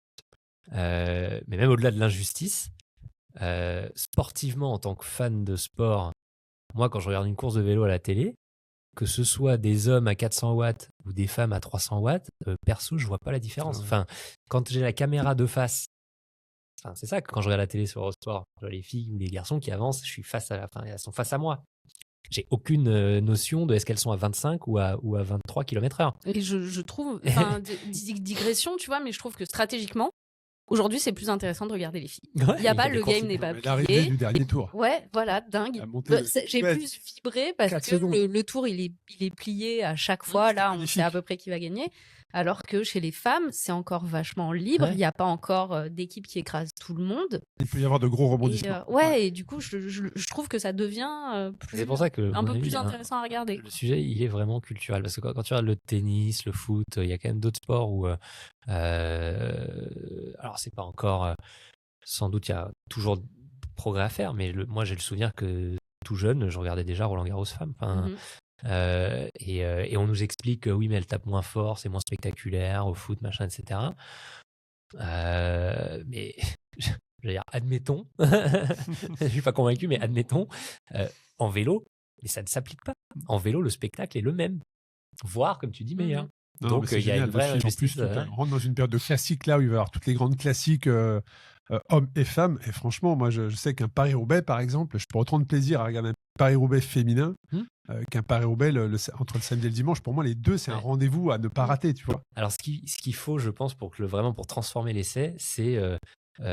mais même au-delà de l'injustice, sportivement, en tant que fan de sport, moi, quand je regarde une course de vélo à la télé, que ce soit des hommes à 400 watts ou des femmes à 300 watts, perso, je vois pas la différence. Enfin, quand j'ai la caméra de face, c'est ça que quand je regarde la télé sur Eurosport, je vois les filles ou les garçons qui avancent, je suis elles sont face à moi. J'ai aucune notion de est-ce qu'elles sont à 25 ou à 23 km/h. Et je trouve, digression, tu vois, mais je trouve que stratégiquement, aujourd'hui, c'est plus intéressant de regarder les filles. Ouais, Il y a pas, des le courses, game n'est pas L'arrivée plié. du dernier tour. Ouais, voilà, dingue. La montée de- J'ai Ouais, plus vibré parce 4 que secondes. le tour, il est plié à chaque fois. Là, on magnifique. sait à peu près qui va gagner. Alors que chez les femmes, c'est encore vachement libre. Ouais. Il n'y a pas encore d'équipe qui écrase tout le monde. Il peut y avoir de gros Et, rebondissements. et du coup, je trouve que ça devient C'est pour ça que, à un mon peu avis, plus intéressant à regarder. le sujet, il est vraiment culturel. Parce que quand tu regardes le tennis, le foot, il y a quand même d'autres sports où. Alors, c'est pas encore. Sans doute, il y a toujours progrès à faire, mais moi, j'ai le souvenir que tout jeune, je regardais déjà Roland-Garros femmes. Enfin, et on nous explique que oui, mais elle tape moins fort, c'est moins spectaculaire au foot, machin, etc. Mais je veux dire, admettons, je suis pas convaincu, mais admettons, en vélo, mais ça ne s'applique pas. En vélo, le spectacle est le même, voire, comme tu dis, meilleur. Non, Donc, mais c'est il y a génial une vraie de suivre. En plus, injustice, on rentre dans une période de classiques là où il va y avoir toutes les grandes classiques hommes et femmes. Et franchement, moi, je sais qu'un Paris-Roubaix, par exemple, je peux autant de plaisir à regarder un Paris-Roubaix féminin qu'un Paris-Roubaix entre le samedi et le dimanche. Pour moi, les deux, c'est un rendez-vous à ne pas rater, tu vois. Alors, ce qu'il faut, je pense, pour transformer l'essai, c'est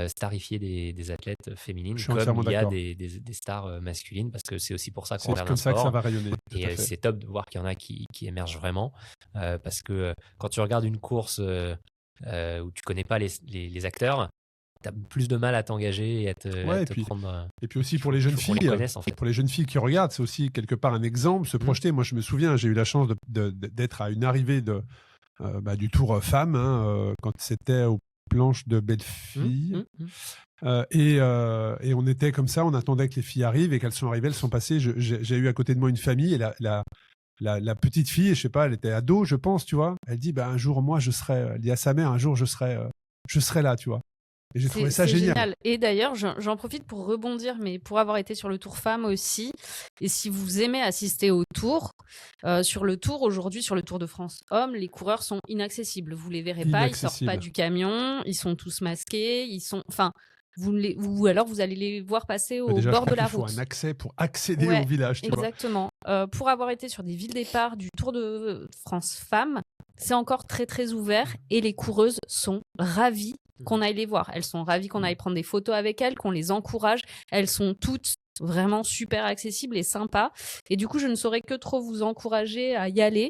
starifier des athlètes féminines Je suis comme entièrement il y a d'accord. des stars masculines, parce que c'est aussi pour ça qu'on C'est regarde comme un ça que ça sport. va rayonner. tout à Et fait. c'est top de voir qu'il y en a qui émergent vraiment, parce que quand tu regardes une course où tu connais pas les acteurs, tu as plus de mal à t'engager et à te prendre. Et puis aussi pour les jeunes faut qu'on les filles, connaisse, en fait. pour les jeunes filles qui regardent, c'est aussi quelque part un exemple, se projeter. Moi, je me souviens, j'ai eu la chance d'être à une arrivée du Tour Femmes, quand c'était aux planches de Bellefille. Et on était comme ça, on attendait que les filles arrivent, et qu'elles sont arrivées, elles sont passées. J'ai eu à côté de moi une famille, et la petite fille, je sais pas, elle était ado, je pense, tu vois. Elle dit, un jour, moi, elle dit à sa mère, un jour, je serai là, tu vois. Et j'ai trouvé ça C'est génial. Et d'ailleurs, j'en profite pour rebondir, mais pour avoir été sur le Tour Femmes aussi, et si vous aimez assister au Tour, sur le Tour aujourd'hui, sur le Tour de France Hommes, les coureurs sont inaccessibles. Vous les verrez pas, ils sortent pas du camion, ils sont tous masqués, ou alors vous allez les voir passer au Déjà, bord de la il faut route. un accès pour accéder au village, tu vois. Exactement. Pour avoir été sur des villes départ du Tour de France Femmes, c'est encore très très ouvert, et les coureuses sont ravies qu'on aille les voir. Elles sont ravies qu'on aille prendre des photos avec elles, qu'on les encourage. Elles sont toutes vraiment super accessibles et sympas. Et du coup, je ne saurais que trop vous encourager à y aller.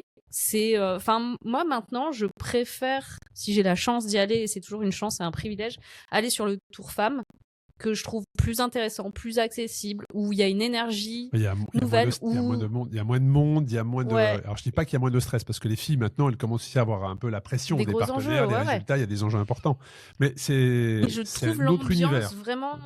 Moi maintenant, je préfère, si j'ai la chance d'y aller, et c'est toujours une chance et un privilège, aller sur le Tour Femmes, que je trouve plus intéressant, plus accessible, où il y a une énergie nouvelle. Il y a moins de monde, il y a moins de... Alors, je dis pas qu'il y a moins de stress, parce que les filles, maintenant, elles commencent aussi à avoir un peu la pression des gros partenaires, enjeux, des résultats, il y a des enjeux importants. Mais c'est je un trouve autre univers. l'ambiance vraiment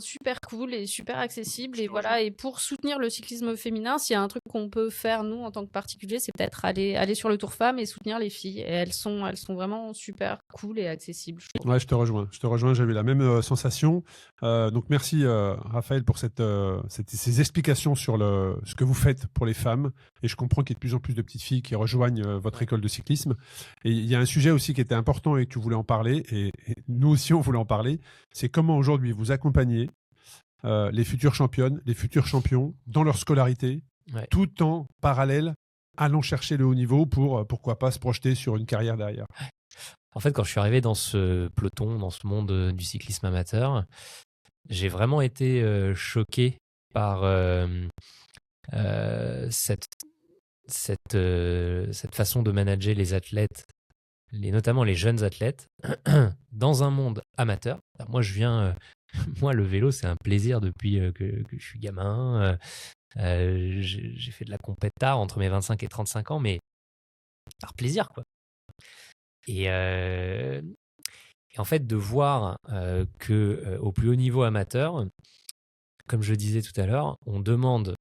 super cool et super accessible. Et voilà, et pour soutenir le cyclisme féminin, s'il y a un truc qu'on peut faire, nous, en tant que particulier, c'est peut-être aller sur le Tour Femmes et soutenir les filles. Et elles sont vraiment super cool et accessibles, je trouve. Ouais, je te rejoins. J'avais la même sensation. Donc merci Raphaël pour ces explications sur ce que vous faites pour les femmes. Et je comprends qu'il y a de plus en plus de petites filles qui rejoignent votre école de cyclisme. Et il y a un sujet aussi qui était important et que tu voulais en parler. Et nous aussi, on voulait en parler. C'est comment aujourd'hui vous accompagnez les futures championnes, les futurs champions dans leur scolarité, tout en parallèle allant chercher le haut niveau pour, pourquoi pas, se projeter sur une carrière derrière. En fait, quand je suis arrivé dans ce peloton, dans ce monde du cyclisme amateur, j'ai vraiment été choqué par cette façon de manager les athlètes, notamment les jeunes athlètes, dans un monde amateur. Alors moi, moi, le vélo, c'est un plaisir depuis que je suis gamin. J'ai fait de la compète tard, entre mes 25 et 35 ans, mais par plaisir, quoi. Et en fait, de voir qu'au plus haut niveau amateur, comme je le disais tout à l'heure, on demande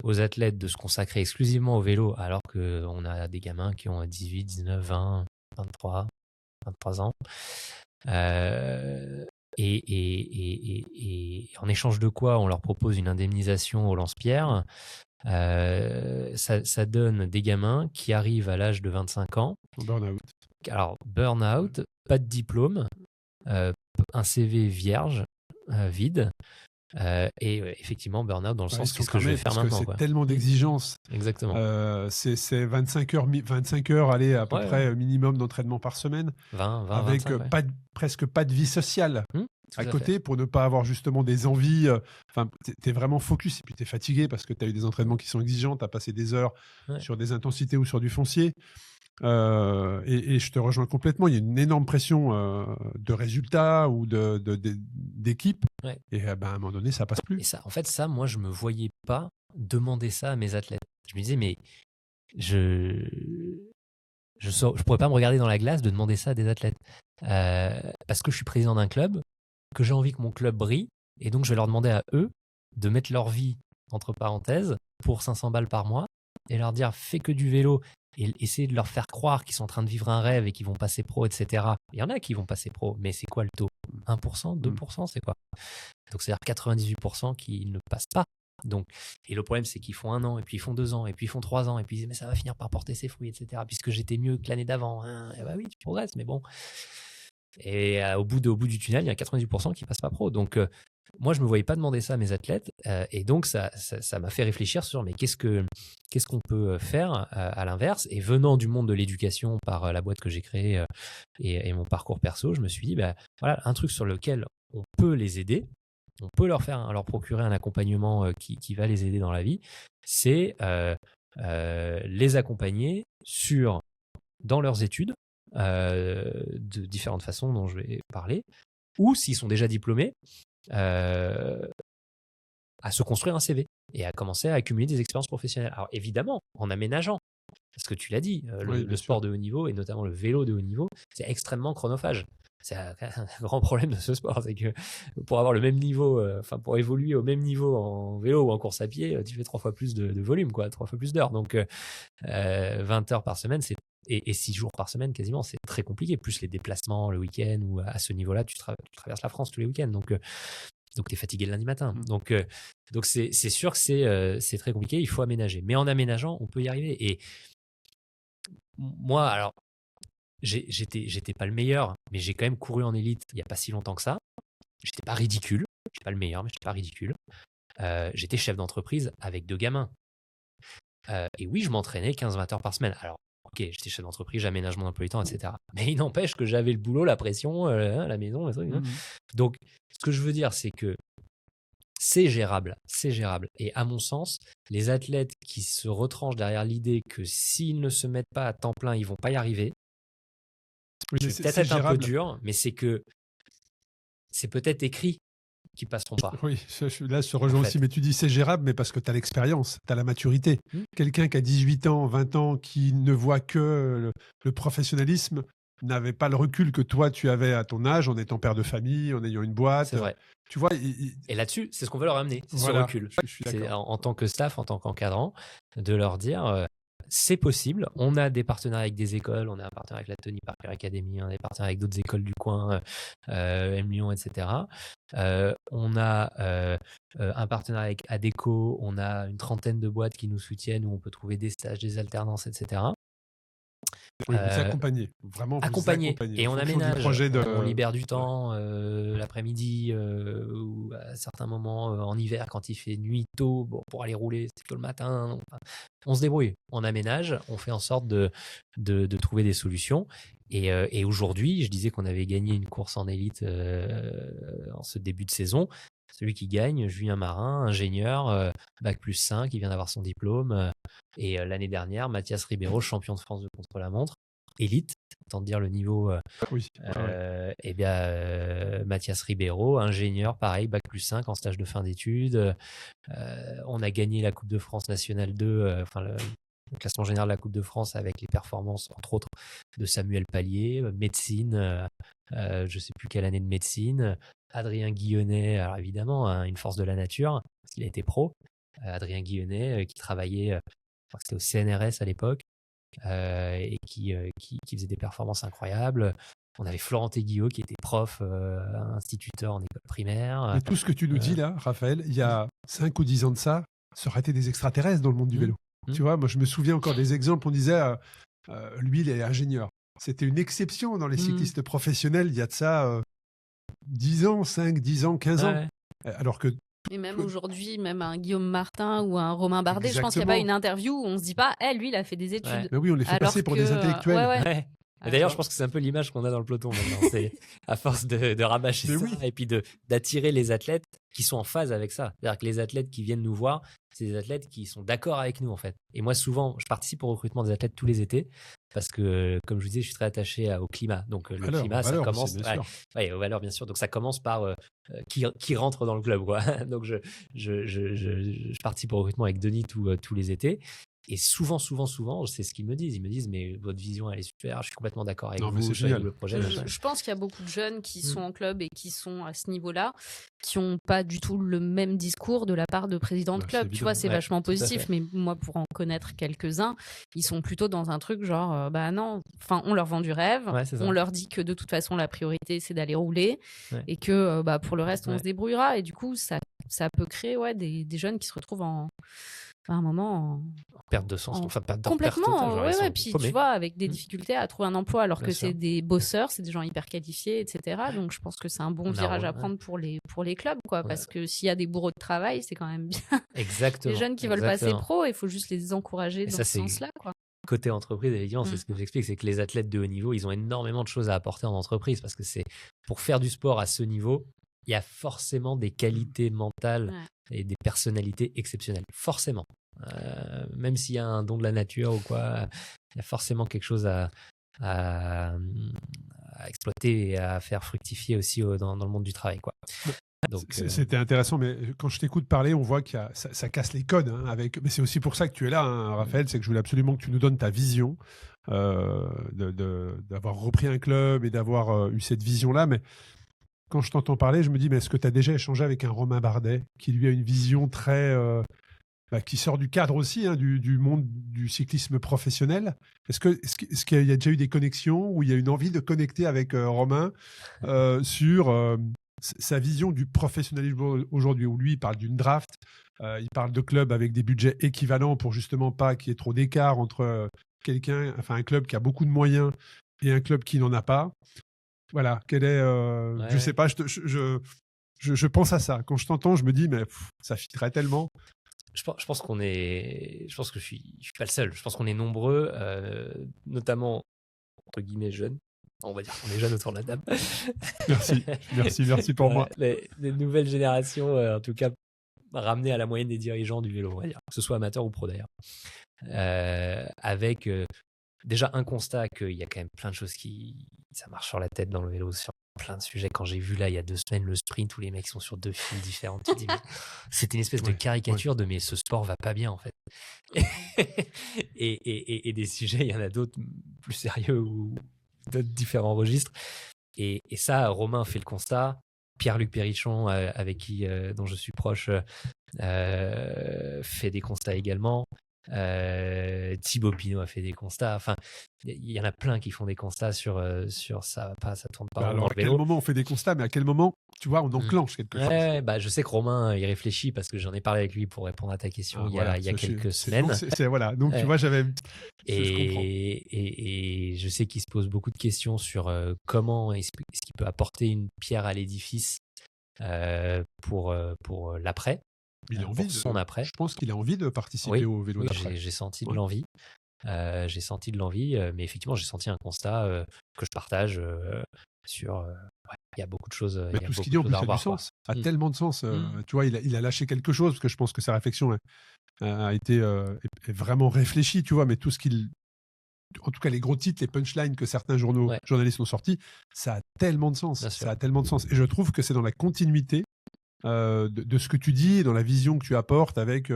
aux athlètes de se consacrer exclusivement au vélo, alors qu'on a des gamins qui ont 18, 19, 20, 23 ans. Et en échange de quoi on leur propose une indemnisation au lance-pierre. Ça donne des gamins qui arrivent à l'âge de 25 ans. Burn-out. Alors, burn-out, pas de diplôme, un CV vierge, vide. Et effectivement, burn-out dans le sens qu'est-ce que je vais faire maintenant. C'est tellement d'exigences. Exactement. C'est 25 heures aller à peu près minimum d'entraînement par semaine. 20, avec 25, presque pas de vie sociale à côté fait. Pour ne pas avoir justement des envies. Enfin, t'es vraiment focus et puis t'es fatigué parce que t'as eu des entraînements qui sont exigeants, t'as passé des heures sur des intensités ou sur du foncier. Et je te rejoins complètement. Il y a une énorme pression de résultats ou d'équipe. Et à un moment donné, ça passe plus. Et ça, en fait, moi, je me voyais pas demander ça à mes athlètes. Je me disais, mais je pourrais pas me regarder dans la glace de demander ça à des athlètes. Parce que je suis président d'un club, que j'ai envie que mon club brille, et donc je vais leur demander à eux de mettre leur vie entre parenthèses pour 500 balles par mois et leur dire fais que du vélo et essayer de leur faire croire qu'ils sont en train de vivre un rêve et qu'ils vont passer pro, etc. Il y en a qui vont passer pro, mais c'est quoi le taux ? 1%, 2%, c'est quoi ? Donc c'est-à-dire 98% qui ne passent pas. Donc, et le problème, c'est qu'ils font 1 an, et puis ils font 2 ans, et puis ils font 3 ans, et puis ils disent mais ça va finir par porter ses fruits, etc. Puisque j'étais mieux que l'année d'avant. Hein. Et bah oui, tu progresses, mais bon. Et au bout du tunnel, il y a 98% qui passent pas pro. Donc moi, je me voyais pas demander ça à mes athlètes, et donc ça m'a fait réfléchir sur mais qu'est-ce qu'on peut faire à l'inverse. Et venant du monde de l'éducation par la boîte que j'ai créée et mon parcours perso, je me suis dit voilà un truc sur lequel on peut les aider. On peut leur procurer un accompagnement qui va les aider dans la vie, c'est les accompagner dans leurs études, de différentes façons dont je vais parler, ou s'ils sont déjà diplômés, à se construire un CV et à commencer à accumuler des expériences professionnelles. Alors évidemment, en aménageant, parce que tu l'as dit, le sport de haut niveau et notamment le vélo de haut niveau, c'est extrêmement chronophage. C'est un grand problème de ce sport, c'est que pour avoir le même niveau, pour évoluer au même niveau en vélo ou en course à pied, tu fais 3 fois plus de volume, 3 fois plus d'heures. Donc 20 heures par semaine, et 6 jours par semaine quasiment, c'est très compliqué. Plus les déplacements le week-end, ou à ce niveau-là, tu traverses la France tous les week-ends. Donc tu es fatigué le lundi matin. Donc c'est sûr que c'est très compliqué, il faut aménager. Mais en aménageant, on peut y arriver. Et moi, alors, j'étais pas le meilleur, mais j'ai quand même couru en élite il n'y a pas si longtemps que ça. J'étais pas ridicule. J'étais pas le meilleur, mais j'étais pas ridicule. J'étais chef d'entreprise avec 2 gamins. Et oui, je m'entraînais 15-20 heures par semaine. Alors, ok, j'étais chef d'entreprise, j'aménage mon emploi du temps, etc. Mais il n'empêche que j'avais le boulot, la pression, la maison, les trucs. Donc, ce que je veux dire, c'est que c'est gérable. Et à mon sens, les athlètes qui se retranchent derrière l'idée que s'ils ne se mettent pas à temps plein, ils vont pas y arriver, je vais peut-être être un peu dur, mais c'est que c'est peut-être écrit qui passeront pas. Oui, là, je te rejoins aussi. Mais tu dis c'est gérable, mais parce que tu as l'expérience, tu as la maturité. Quelqu'un qui a 18 ans, 20 ans, qui ne voit que le professionnalisme, n'avait pas le recul que toi, tu avais à ton âge, en étant père de famille, en ayant une boîte. C'est vrai. Tu vois, Et là-dessus, c'est ce qu'on veut leur amener, c'est voilà, ce recul. je suis C'est d'accord. en tant que staff, en tant qu'encadrant, de leur dire c'est possible. On a des partenaires avec des écoles, on a un partenaire avec la Tony Parker Academy, on a des partenaires avec d'autres écoles du coin, M Lyon, etc. On a un partenaire avec ADECO, on a une trentaine de boîtes qui nous soutiennent où on peut trouver des stages, des alternances, etc. Oui, vous Euh, accompagnez, vraiment vous accompagner accompagnez et en on fonction du aménage, projet de... on libère du temps l'après-midi ou à certains moments en hiver quand il fait nuit tôt pour aller rouler c'est tôt le matin, on se débrouille, on aménage, on fait en sorte de trouver des solutions et aujourd'hui je disais qu'on avait gagné une course en élite en ce début de saison. Celui qui gagne, Julien Marin, ingénieur, bac plus 5, il vient d'avoir son diplôme. Et l'année dernière, Mathias Ribeiro, champion de France de contre-la-montre, élite, autant dire le niveau. Oui. Et bien, Mathias Ribeiro, ingénieur, pareil, bac plus 5 en stage de fin d'études. On a gagné la Coupe de France Nationale 2, le classement général de la Coupe de France avec les performances, entre autres, de Samuel Pallier, médecine, je ne sais plus quelle année de médecine. Adrien Guillonnet, alors évidemment, une force de la nature, parce qu'il a été pro. Adrien Guillonnet, qui travaillait, je crois que c'était au CNRS à l'époque, et qui faisait des performances incroyables. On avait Florenté Guillot, qui était prof, instituteur en école primaire. Mais tout ce que tu nous dis là, Raphaël, il y a 5 ou 10 ans de ça, ça aurait été des extraterrestres dans le monde du vélo. Tu vois, moi je me souviens encore des exemples, on disait, lui il est ingénieur. C'était une exception dans les cyclistes professionnels, il y a de ça 10 ans, 5, 10 ans, 15 ans. Ouais. Alors que... Et même aujourd'hui, même un Guillaume Martin ou un Romain Bardet, je pense qu'il n'y a pas une interview où on se dit pas, lui, il a fait des études. Ouais. Mais oui, on les fait passer pour des intellectuels. Ouais. Et d'ailleurs, je pense que c'est un peu l'image qu'on a dans le peloton maintenant. C'est à force de rabâcher ça et puis d'attirer les athlètes qui sont en phase avec ça. C'est-à-dire que les athlètes qui viennent nous voir, c'est des athlètes qui sont d'accord avec nous en fait. Et moi, souvent, je participe au recrutement des athlètes tous les étés parce que, comme je vous disais, je suis très attaché au climat. Donc le climat, ça commence. Aux valeurs, bien sûr. Donc ça commence par qui rentre dans le club, quoi. Donc je participe au recrutement avec Denis tous les étés. Et souvent, c'est ce qu'ils me disent. Ils me disent, mais votre vision, elle est super, je suis complètement d'accord avec vous. C'est génial. Le projet, je pense qu'il y a beaucoup de jeunes qui sont en club et qui sont à ce niveau-là, qui n'ont pas du tout le même discours de la part de présidents de club. Tu vois, c'est vachement positif, mais moi, pour en connaître quelques-uns, ils sont plutôt dans un truc genre, non, enfin, on leur vend du rêve, on leur dit que de toute façon, la priorité, c'est d'aller rouler et que pour le reste, on se débrouillera. Et du coup, ça peut créer des jeunes qui se retrouvent à un moment en perte de sens, complètement, puis tu vois, avec des difficultés à trouver un emploi, alors que c'est des bosseurs, c'est des gens hyper qualifiés, etc. Donc je pense que c'est un bon virage à prendre pour les clubs, quoi, parce que s'il y a des bourreaux de travail, c'est quand même bien. Les jeunes qui veulent passer pro, il faut juste les encourager dans ce sens-là, quoi. Côté entreprise, évidemment, c'est ce que j'explique, c'est que les athlètes de haut niveau, ils ont énormément de choses à apporter en entreprise, parce que c'est pour faire du sport à ce niveau, il y a forcément des qualités mentales et des personnalités exceptionnelles. Forcément. Même s'il y a un don de la nature ou quoi, il y a forcément quelque chose à exploiter et à faire fructifier aussi dans le monde du travail, quoi. Donc, c'était intéressant, mais quand je t'écoute parler, on voit que ça casse les codes. Mais c'est aussi pour ça que tu es là, Raphaël, c'est que je voulais absolument que tu nous donnes ta vision d'avoir repris un club et d'avoir eu cette vision-là. Mais quand je t'entends parler, je me dis, mais est-ce que tu as déjà échangé avec un Romain Bardet qui lui a une vision très... qui sort du cadre aussi du monde du cyclisme professionnel. Est-ce qu'il y a déjà eu des connexions où il y a une envie de connecter avec Romain sur sa vision du professionnalisme aujourd'hui, où lui il parle d'une draft, il parle de clubs avec des budgets équivalents pour justement pas qu'il y ait trop d'écart entre un club qui a beaucoup de moyens et un club qui n'en a pas. Voilà, je sais pas, je pense à ça. Quand je t'entends, je me dis, mais ça fitterait tellement. Je pense que je suis pas le seul. Je pense qu'on est nombreux, notamment entre guillemets jeunes. On va dire qu'on est jeunes autour de la table. Merci pour moi. Les nouvelles générations, en tout cas, ramenées à la moyenne des dirigeants du vélo, on va dire, que ce soit amateur ou pro d'ailleurs. Avec déjà un constat qu'il y a quand même plein de choses ça marche sur la tête dans le vélo, sur plein de sujets. Quand j'ai vu là, il y a 2 semaines, le sprint où les mecs sont sur 2 files différentes, tu te dis, c'était une espèce de caricature de mais ce sport va pas bien en fait. et des sujets, il y en a d'autres plus sérieux où de différents registres. Et ça, Romain fait le constat. Pierre-Luc Perrichon, dont je suis proche, fait des constats également. Thibaut Pinot a fait des constats. Enfin, il y en a plein qui font des constats sur ça tourne pas Alors, dans à le quel vélo. moment on fait des constats, mais à quel moment, tu vois, on enclenche quelque chose. Ouais, je sais que Romain y réfléchit parce que j'en ai parlé avec lui pour répondre à ta question il y a quelques semaines. Donc tu vois, j'avais. Je comprends. Et je sais qu'il se pose beaucoup de questions sur comment est-ce qu'il peut apporter une pierre à l'édifice pour l'après. Il a envie son après. Je pense qu'il a envie de participer au vélo d'après. J'ai senti de l'envie. Mais effectivement, j'ai senti un constat que je partage sur. Il y a beaucoup de choses. Mais tout ce qu'il dit en plus a du sens, a tellement de sens. Tu vois, il a lâché quelque chose parce que je pense que sa réflexion a été est vraiment réfléchie, tu vois, mais tout ce qu'il. En tout cas, les gros titres, les punchlines que certains journalistes ont sortis, ça a tellement de sens. Ça a tellement de sens. Et je trouve que c'est dans la continuité de ce que tu dis, dans la vision que tu apportes avec,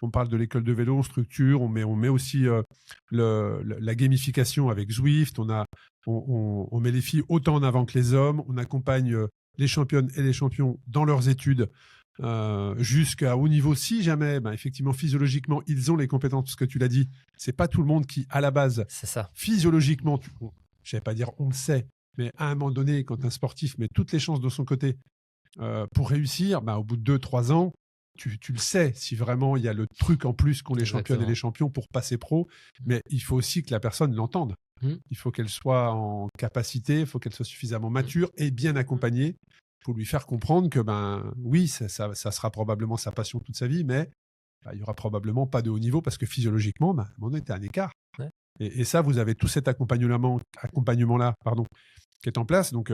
on parle de l'école de vélo, on structure, on met aussi la gamification avec Zwift, on met les filles autant en avant que les hommes, on accompagne les championnes et les champions dans leurs études jusqu'à haut niveau. Si jamais, effectivement, physiologiquement, ils ont les compétences, parce que tu l'as dit, c'est pas tout le monde qui, à la base, physiologiquement, je ne vais pas dire on le sait, mais à un moment donné, quand un sportif met toutes les chances de son côté pour réussir, au bout de 2-3 ans, tu le sais, si vraiment il y a le truc en plus qu'ont les championnes et les champions pour passer pro, mais il faut aussi que la personne l'entende. Il faut qu'elle soit en capacité, il faut qu'elle soit suffisamment mature et bien accompagnée pour lui faire comprendre que, oui, ça sera probablement sa passion toute sa vie, mais il n'y aura probablement pas de haut niveau parce que physiologiquement, on est à un écart. Ouais. Et ça, vous avez tout cet accompagnement-là, qui est en place. Donc,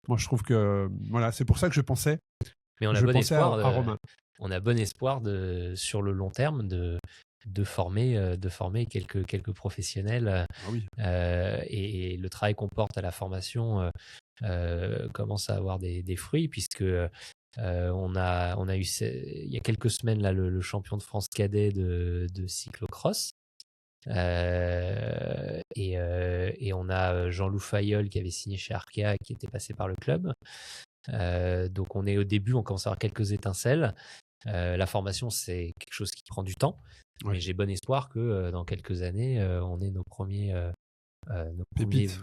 moi, je trouve que voilà, c'est pour ça que je pensais. Mais on a bon espoir à Romain. On a bon espoir sur le long terme de former quelques professionnels. Et le travail qu'on porte à la formation commence à avoir des fruits puisque on a eu il y a quelques semaines là le champion de France cadet de cyclocross. Et on a Jean-Loup Fayolle qui avait signé chez Arkea qui était passé par le club. Donc on est au début, on commence à avoir quelques étincelles. La formation, c'est quelque chose qui prend du temps, mais j'ai bon espoir que dans quelques années, on ait nos premières pépites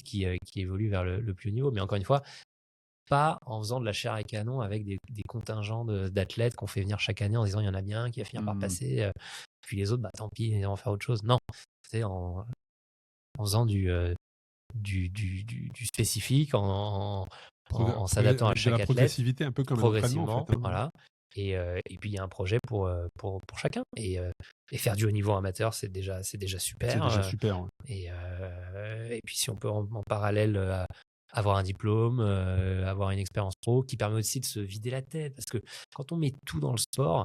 qui évoluent vers le plus haut niveau. Mais encore une fois, pas en faisant de la chair à canon avec des contingents d'athlètes qu'on fait venir chaque année en disant il y en a bien un qui va finir par passer, puis les autres, tant pis, ils vont faire autre chose. Non, c'est en faisant du spécifique, en s'adaptant à chaque athlète. Progressivité, un peu comme progressivement, voilà. Et puis il y a un projet pour chacun. Et faire du haut niveau amateur, c'est déjà super. C'est déjà super. Et puis si on peut en parallèle avoir un diplôme, avoir une expérience pro qui permet aussi de se vider la tête. Parce que quand on met tout dans le sport,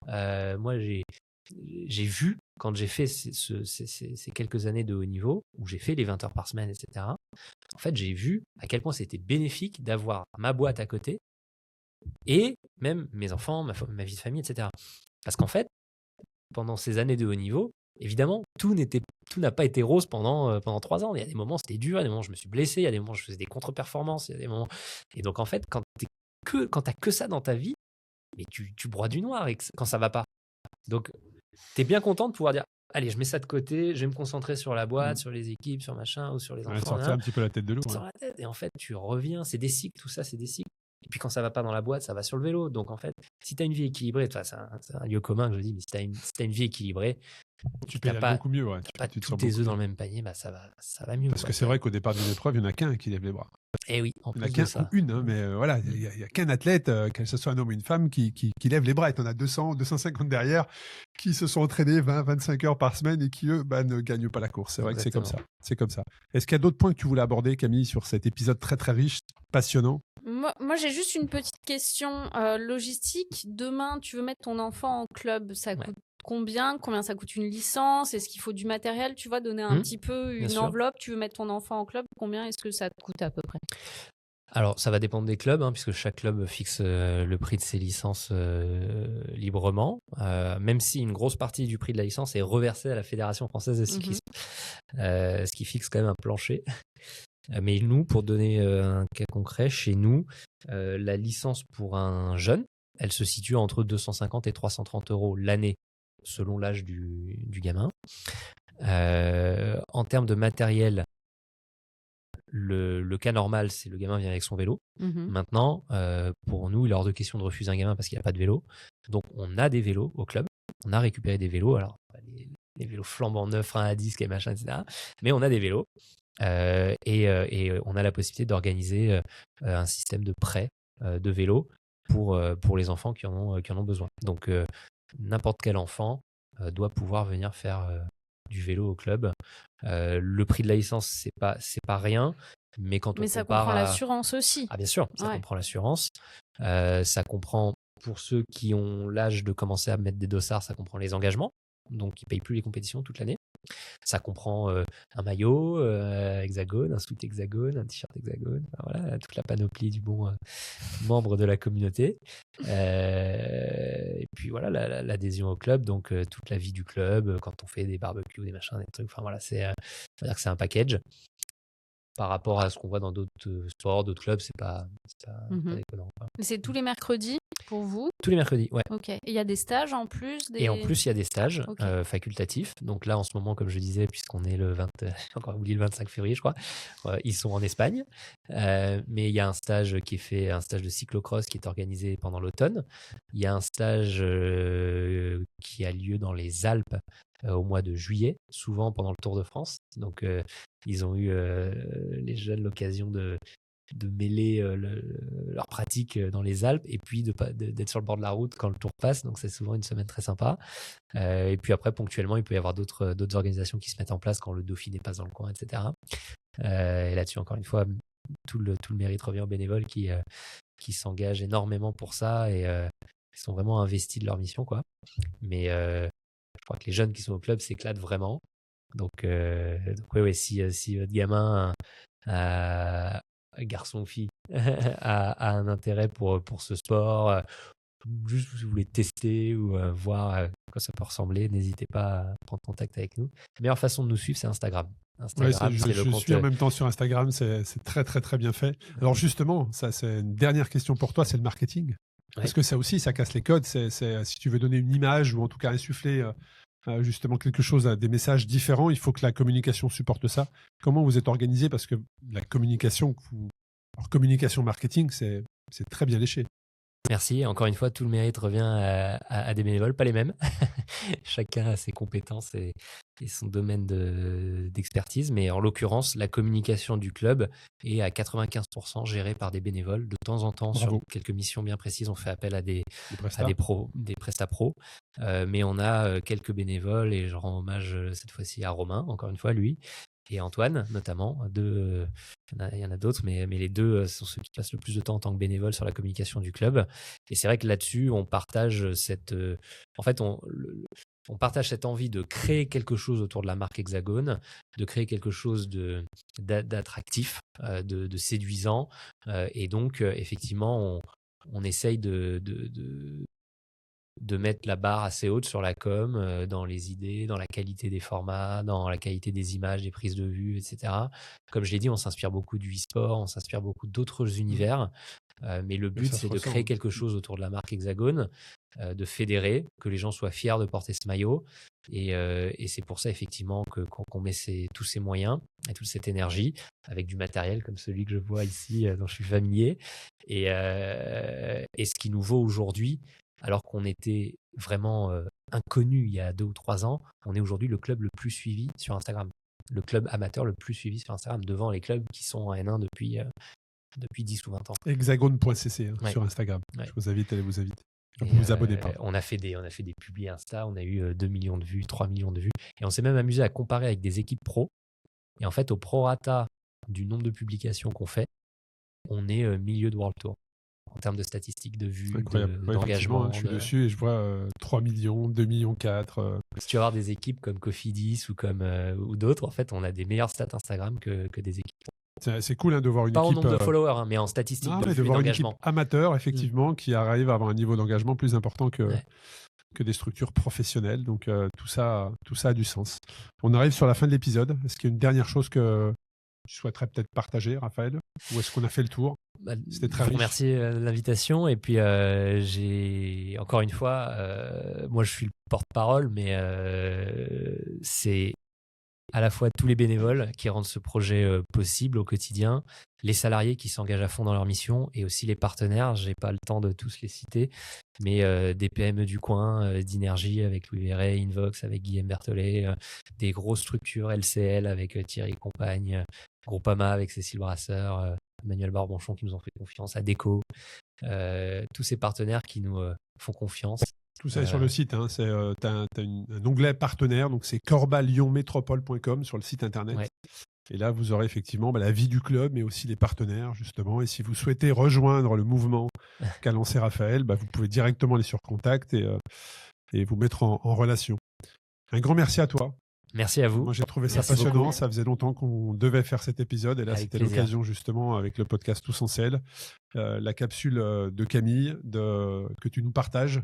moi j'ai vu, quand j'ai fait ces quelques années de haut niveau, où j'ai fait les 20 heures par semaine, etc., en fait, j'ai vu à quel point c'était bénéfique d'avoir ma boîte à côté et même mes enfants, ma vie de famille, etc. Parce qu'en fait, pendant ces années de haut niveau, évidemment, tout n'a pas été rose pendant 3 ans. Il y a des moments, c'était dur, il y a des moments, je me suis blessé, il y a des moments, je faisais des contre-performances, il y a des moments... Et donc, en fait, quand t'as que ça dans ta vie, mais tu broies du noir quand ça va pas. Donc, t'es bien content de pouvoir dire allez, je mets ça de côté, je vais me concentrer sur la boîte, sur les équipes, sur machin, ou sur les enfants. Sortir un petit peu la tête de l'eau. Sur la tête. Et en fait, tu reviens, c'est des cycles, tout ça, c'est des cycles. Et puis quand ça va pas dans la boîte, ça va sur le vélo. Donc en fait, si tu as une vie équilibrée, c'est un lieu commun que je dis, mais si tu as une vie équilibrée, tu pédales beaucoup mieux. Ouais. Tu pas tous tes œufs dans le même panier, ça va mieux. Parce que c'est vrai qu'au départ d'une épreuve, il n'y en a qu'un qui lève les bras. Et oui, en il n'y en plus a de ça. Ou une, mais voilà, il n'y a qu'un athlète, que ce soit un homme ou une femme, qui lève les bras. Et tu en as 200, 250 derrière qui se sont entraînés 20, 25 heures par semaine et qui, eux, ne gagnent pas la course. C'est vrai que c'est comme ça. C'est comme ça. Est-ce qu'il y a d'autres points que tu voulais aborder, Camille, sur cet épisode très, très riche, passionnant ? Moi, j'ai juste une petite question logistique. Demain, tu veux mettre ton enfant en club, ça coûte combien ça coûte une licence? Est-ce qu'il faut du matériel? Tu vois, donner un petit peu une enveloppe. Tu veux mettre ton enfant en club, combien est-ce que ça te coûte à peu près? Alors, ça va dépendre des clubs, puisque chaque club fixe le prix de ses licences librement, même si une grosse partie du prix de la licence est reversée à la Fédération française de cyclisme. ce qui fixe quand même un plancher. Mais nous, pour donner un cas concret, chez nous, la licence pour un jeune, elle se situe entre 250 et 330 euros l'année, selon l'âge du gamin. En termes de matériel, le cas normal, c'est le gamin vient avec son vélo. Maintenant, pour nous, il est hors de question de refuser un gamin parce qu'il n'a pas de vélo. Donc, on a des vélos au club. On a récupéré des vélos. Alors, les vélos flambant neufs, 1 à 10, et machin, etc. Mais on a des vélos. Et on a la possibilité d'organiser un système de prêt de vélos pour les enfants qui en ont besoin. Donc, n'importe quel enfant doit pouvoir venir faire du vélo au club. Le prix de la licence, c'est pas rien, mais quand on ça compare comprend l'assurance aussi. Ah bien sûr, ça comprend l'assurance. Ça comprend, pour ceux qui ont l'âge de commencer à mettre des dossards, ça comprend les engagements. Donc, ils ne payent plus les compétitions toute l'année. Ça comprend un maillot hexagone, un sweat hexagone, un t-shirt hexagone, voilà, toute la panoplie du bon membre de la communauté. Et puis voilà, l'adhésion au club, donc toute la vie du club, quand on fait des barbecues, des machins, des trucs, enfin voilà, on va dire que c'est un package. Par rapport à ce qu'on voit dans d'autres sports, d'autres clubs, c'est pas déconnant. C'est tous les mercredis pour vous? Tous les mercredis, ouais. Ok. Et il y a des stages en plus Et en plus, il y a des stages facultatifs. Donc là, en ce moment, comme je disais, puisqu'on est le 25 février, je crois, ils sont en Espagne. Mais il y a un stage qui est fait, un stage de cyclocross qui est organisé pendant l'automne. Il y a un stage qui a lieu dans les Alpes au mois de juillet, souvent pendant le Tour de France. Donc, ils ont eu, les jeunes, l'occasion de mêler leur pratique dans les Alpes et puis d'être sur le bord de la route quand le Tour passe. Donc, c'est souvent une semaine très sympa. Et puis après, ponctuellement, il peut y avoir d'autres organisations qui se mettent en place quand le Dauphiné passe dans le coin, etc. Et là-dessus, encore une fois, tout le mérite revient aux bénévoles qui s'engagent énormément pour ça et qui sont vraiment investis de leur mission, quoi. Mais je crois que les jeunes qui sont au club s'éclatent vraiment. Donc oui, si votre gamin, garçon ou fille, a un intérêt pour ce sport, juste si vous voulez tester ou voir à quoi ça peut ressembler, n'hésitez pas à prendre contact avec nous. La meilleure façon de nous suivre, c'est Instagram. Je suis en même temps sur Instagram, c'est très très très bien fait. Alors justement, ça c'est une dernière question pour toi, c'est le marketing. Parce que ça aussi, ça casse les codes. C'est si tu veux donner une image ou en tout cas insuffler justement quelque chose, des messages différents, il faut que la communication supporte ça. Comment vous êtes organisé? Parce que la communication, communication marketing, c'est très bien léché. Merci. Encore une fois, tout le mérite revient à des bénévoles, pas les mêmes. Chacun a ses compétences et son domaine d'expertise. Mais en l'occurrence, la communication du club est à 95% gérée par des bénévoles. De temps en temps, sur quelques missions bien précises, on fait appel à des prestats pros. Mais on a quelques bénévoles et je rends hommage cette fois-ci à Romain, encore une fois, lui. Et Antoine, notamment. Il y en a d'autres, mais les deux sont ceux qui passent le plus de temps en tant que bénévoles sur la communication du club. Et c'est vrai que là-dessus, on partage on partage cette envie de créer quelque chose autour de la marque Hexagone, de créer quelque chose d'attractif, de séduisant. Et donc, effectivement, on essaye de mettre la barre assez haute sur la com, dans les idées, dans la qualité des formats, dans la qualité des images, des prises de vue, etc. Comme je l'ai dit, on s'inspire beaucoup du e-sport, on s'inspire beaucoup d'autres univers. Mais le but, c'est de créer quelque chose autour de la marque Hexagone, de fédérer, que les gens soient fiers de porter ce maillot. Et c'est pour ça, effectivement, qu'on met tous ces moyens et toute cette énergie avec du matériel comme celui que je vois ici, dont je suis familier. Et ce qui nous vaut aujourd'hui, alors qu'on était vraiment inconnu il y a 2 ou 3 ans, on est aujourd'hui le club le plus suivi sur Instagram. Le club amateur le plus suivi sur Instagram, devant les clubs qui sont en N1 depuis 10 ou 20 ans. Hexagone.cc sur Instagram. Ouais. Je vous invite, allez vous inviter. Vous vous abonnez pas. On a fait des publis Insta, on a eu 2 millions de vues, 3 millions de vues. Et on s'est même amusé à comparer avec des équipes pro. Et en fait, au prorata du nombre de publications qu'on fait, on est milieu de World Tour. En termes de statistiques, de vues, d'engagement. Je suis dessus et je vois 3 millions, 2 millions 4. Si tu vas voir des équipes comme Cofidis ou d'autres, en fait, on a des meilleures stats Instagram que des équipes. C'est cool de voir une équipe... Pas en nombre de followers, mais en statistiques de voir une équipe amateur, effectivement, qui arrive à avoir un niveau d'engagement plus important que que des structures professionnelles. Donc tout ça a du sens. On arrive sur la fin de l'épisode. Est-ce qu'il y a une dernière chose que tu souhaiterais peut-être partager, Raphaël? Ou est-ce qu'on a fait le tour? C'était très riche. Merci de l'invitation. Et puis, j'ai encore une fois, moi je suis le porte-parole, mais c'est à la fois tous les bénévoles qui rendent ce projet possible au quotidien, les salariés qui s'engagent à fond dans leur mission et aussi les partenaires. Je n'ai pas le temps de tous les citer, mais des PME du coin, d'Inergie avec Louis Verret, Invox avec Guillaume Berthollet, des grosses structures LCL avec Thierry Compagne, Groupama avec Cécile Brasseur, Manuel Barbonchon qui nous ont fait confiance, Adecco, tous ces partenaires qui nous font confiance. Tout ça est sur le site. Hein. Tu as un onglet partenaire, donc c'est corba-lyon-métropole.com sur le site internet. Ouais. Et là, vous aurez effectivement la vie du club, mais aussi les partenaires, justement. Et si vous souhaitez rejoindre le mouvement qu'a lancé Raphaël, vous pouvez directement aller sur Contact et vous mettre en relation. Un grand merci à toi. Merci à vous. Moi, j'ai trouvé ça Merci passionnant. beaucoup. Ça faisait longtemps qu'on devait faire cet épisode. Et là, Avec c'était plaisir. l'occasion, justement, avec le podcast Tous en Selle, la capsule de Camille, que tu nous partages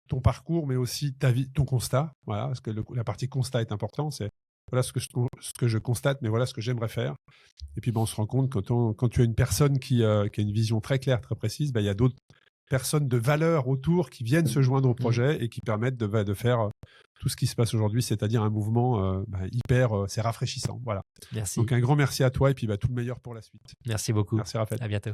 ton parcours, mais aussi ta vie, ton constat. Voilà, parce que la partie constat est importante. C'est voilà ce que je constate, mais voilà ce que j'aimerais faire. Et puis, on se rend compte quand tu as une personne qui a une vision très claire, très précise, il y a d'autres personnes de valeur autour qui viennent se joindre au projet et qui permettent de faire tout ce qui se passe aujourd'hui, c'est-à-dire un mouvement c'est rafraîchissant. Voilà. Merci. Donc, un grand merci à toi et puis tout le meilleur pour la suite. Merci beaucoup. Merci, Raphaël. À bientôt.